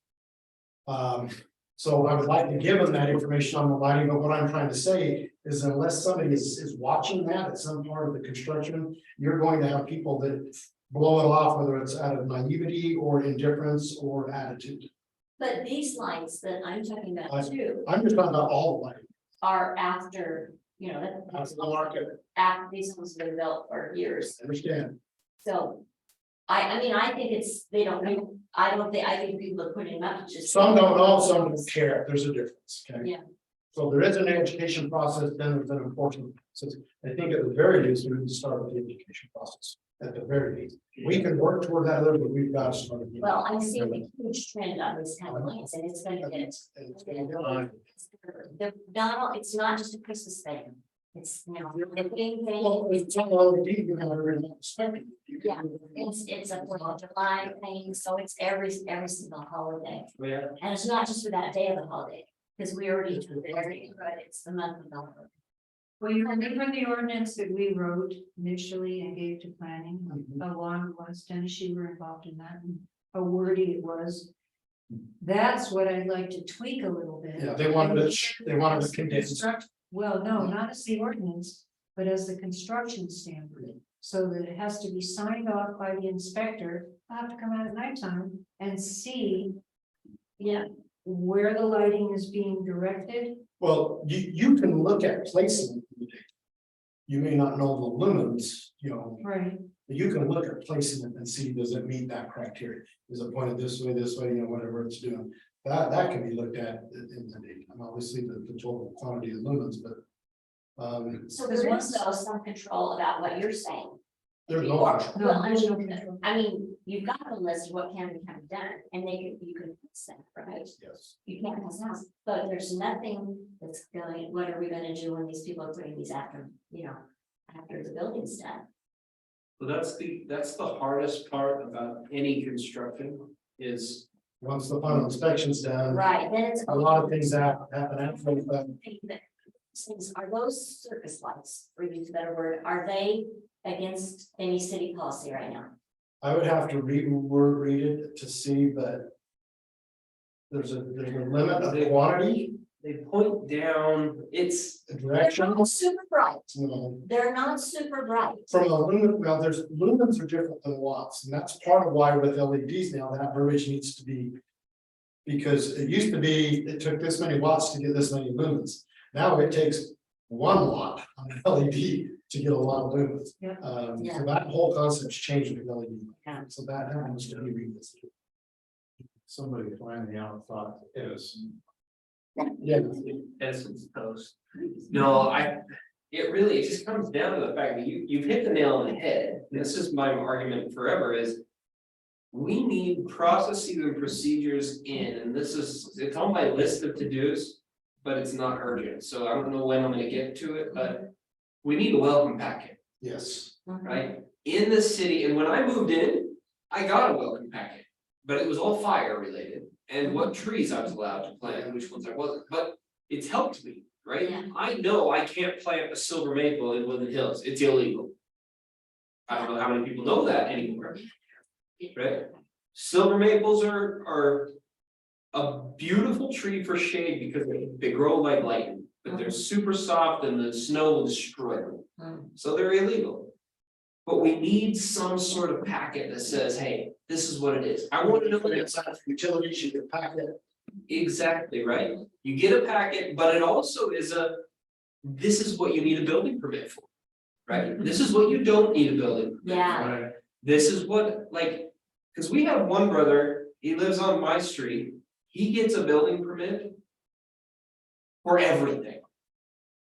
it. So I would like to give them that information on the lighting, but what I'm trying to say is unless somebody is watching that at some part of the construction. You're going to have people that blow it off, whether it's out of naivety or indifference or attitude.
But these lights that I'm talking about too
I'm just talking about all the lighting.
are after,
That's the market,
after these homes have been built for years.
understand?
So. I mean, I think they don't know, I think people are putting them up to just.
Some don't know, some don't care, there's a difference, okay?
Yeah.
So there is an education process, then there's an enforcement process. I think at the very least, we need to start with the education process, at the very least. We can work toward that a little, but we've got to start. with the
Well, I'm
education.
seeing a huge trend on these kind of lights and it's gonna get.
And it's gonna get-
The Donald, it's not just a Christmas thing. It's, the green
Well,
thing,
it's all LED, you have everything expected.
Yeah. it's a 4th of July thing, so it's every single holiday.
Yeah.
And it's not just for that day of the holiday, because we already do it every, but it's the month of November.
Well, you remember the ordinance that we wrote initially and gave to planning, how long it was, Dennis, you were involved in that, and how wordy it was. That's what I'd like to tweak a little bit.
Yeah, they wanted it condensed.
Well, no, not as the ordinance, but as the construction standard, so that it has to be signed off by the inspector. I'll have to come out at nighttime and see
Yeah,
where the lighting is being directed.
Well, you can look at placing. You may not know the lumens,
Right.
but you can look at placing it and see, does it meet that criteria? Is it pointed this way, whatever it's doing? That can be looked at in the date, and obviously the total quantity of lumens, but.
so there is though some control about what you're saying.
There's no.
Or,
control.
well,
there's no control.
I mean, you've got the list of what can be done, and you can fix that, right?
Yes.
You can't pass house, but there's nothing that's going, what are we gonna do when these people are putting these after, after the building's done?
Well, that's the hardest part about any construction is,
Once the final inspection's done,
Right, then it's.
a lot of things happen after the fact.
Things, are those circus lights, for use a better word, are they against any city policy right now?
I would have to read it to see, but. There's a limit of quantity,
they point down, it's,
a
They're
direction,
not super bright,
you know.
they're not super bright.
From a lumen, well, lumens are different than watts, and that's part of why with LEDs now, that verbiage needs to be. Because it used to be, it took this many watts to get this many lumens, now it takes 1 watt on an LED to get a lot of lumens.
Yeah.
Yeah.
So that whole concept's changed with LED.
Yeah.
So that has to be revisited.
Somebody finally out thought Edison.
Yeah,
Edison's toast. No, it just comes down to the fact that you've hit the nail on the head. This is my argument forever is. We need processes and procedures in, and it's on my list of to-dos, but it's not urgent, so I don't know when I'm gonna get to it, but. We need a welcome packet,
yes,
right? In the city, and when I moved in, I got a welcome packet. But it was all fire related, and what trees I was allowed to plant, and which ones I wasn't, but it's helped me, right?
Yeah.
I know I can't plant a silver maple in Woodland Hills, it's illegal. I don't know how many people know that anymore. Right? Silver maples are a beautiful tree for shade because they grow like lightning, but they're super soft and the snow will destroy them. So they're illegal. But we need some sort of packet that says, hey, this is what it is. I want to know what it's.
utilities, you can pack it.
Exactly, right? You get a packet, but it also is this is what you need a building permit for. Right? This is what you don't need a building permit for.
Yeah.
This is what, cause we have one brother, he lives on my street, he gets a building permit. For everything.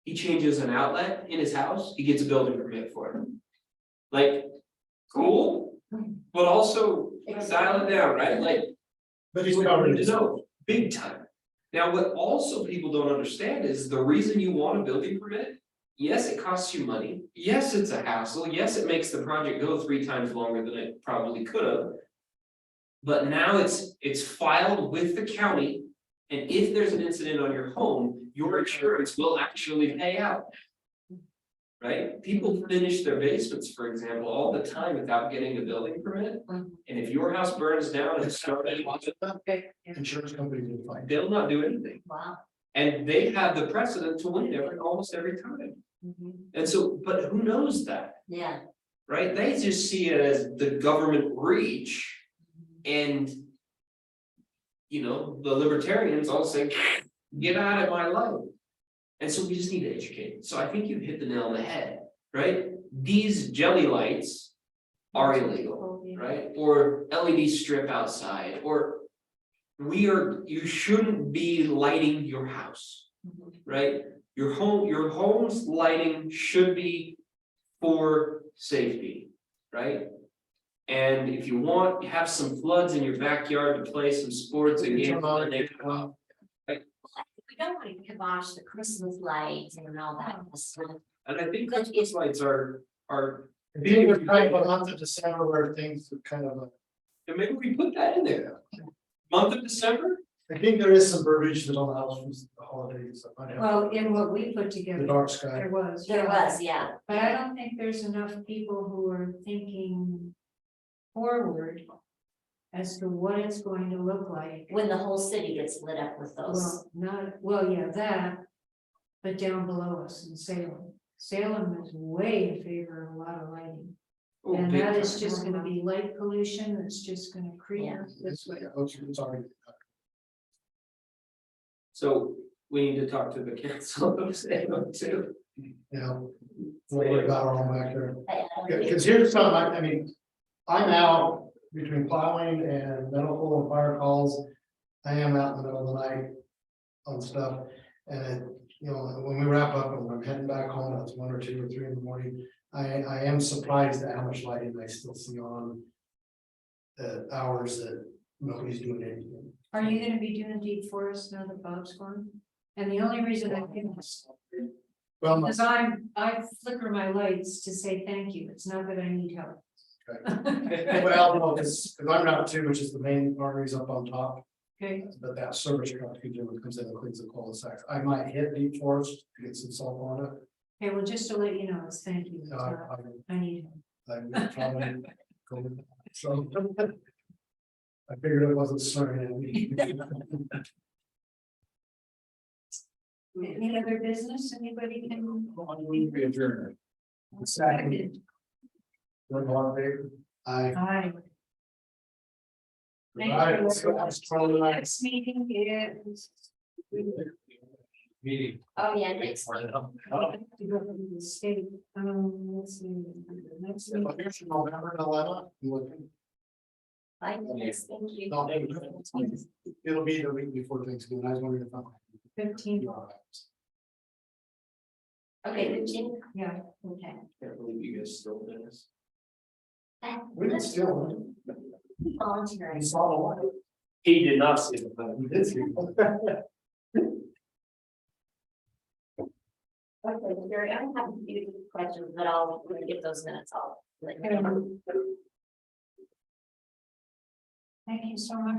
He changes an outlet in his house, he gets a building permit for it. Like, cool, but also dial it down, right?
But he's
We
covered
need
his.
to know, big time. Now, what also people don't understand is the reason you want a building permit. Yes, it costs you money. Yes, it's a hassle. Yes, it makes the project go 3 times longer than it probably could have. But now it's filed with the county. And if there's an incident on your home, your insurance will actually pay out. Right? People finish their basements, for example, all the time without getting a building permit. And if your house burns down and started,
Okay. Yeah.
Insurance company will find.
they'll not do anything.
Wow.
And they have the precedent to win almost every time. And so, but who knows that,
Yeah,
right? They just see it as the government reach and. You know, the libertarians all say, get out of my life. And so we just need to educate. So I think you hit the nail on the head, right? These jelly lights are illegal, right? Or LED strip outside, or you shouldn't be lighting your house, right? Your home's lighting should be for safety, right? And if you want, you have some floods in your backyard to play some sports and games.
we don't want to kibosh the Christmas lights and all that kind of stuff.
And I think Christmas lights are,
Being with kind of a month of December where things are kind of.
and maybe we put that in there. Month of December,
I think there is some verbiage that allows for the holidays. I might have
Well, in what we put
The
together,
dark sky.
there was.
There
yeah.
was, yeah.
But I don't think there's enough people who are thinking forward as to what it's going to look like.
When the whole city gets lit up with those.
Well, not, well, yeah, that, but down below us in Salem. Salem is way in favor of a lot of lighting.
Oh,
And
big
that is
time.
just gonna be light pollution, it's just gonna creep
Yeah.
this way.
It's already.
So we need to talk to the council of Salem too.
You know, what we got our own back there.
I don't think-
Because here's something, I mean, I'm out between plowing and medical and fire calls. I am out in the middle of the night on stuff, and you know, when we wrap up and I'm heading back home, it's 1 or 2 or 3 in the morning. I am surprised at how much lighting I still see on the hours that nobody's doing anything.
Are you gonna be doing deep forest now that Bob's gone? And the only reason I can is
Well,
because I flicker my lights to say thank you, it's not that I need help.
well, no, because I'm Route 2, which is the main arteries up on top.
Okay,
But that service truck comes in and cleans the cul-de-sacs. I might hit deep forest to get some salt on it.
okay, well, just to let you know, it's thank you, it's
Uh,
not- I need help.
I'm probably going- So. I figured it wasn't swearing at me.
Any other business, anybody can?
We adjourn.
Second. I.
Aye. Thank
Alright,
you.
so that's probably nice.
Next meeting is.
Meeting.
Oh, yeah, next.
To go to the state, let's see. Next meeting.
November 11th, I'm looking.
Fine, yes, thank you.
No, it'll be the week before Thanksgiving. I was wondering if I'm.
15th.
Okay, 15?
Yeah,
Okay.
Can't believe you guys still did this.
We didn't steal
Volunteering.
it. We saw the light.
He did not see the.
We did see it.
Okay, Gary, I don't have a few questions, but I'll get those minutes off.
thank you so much.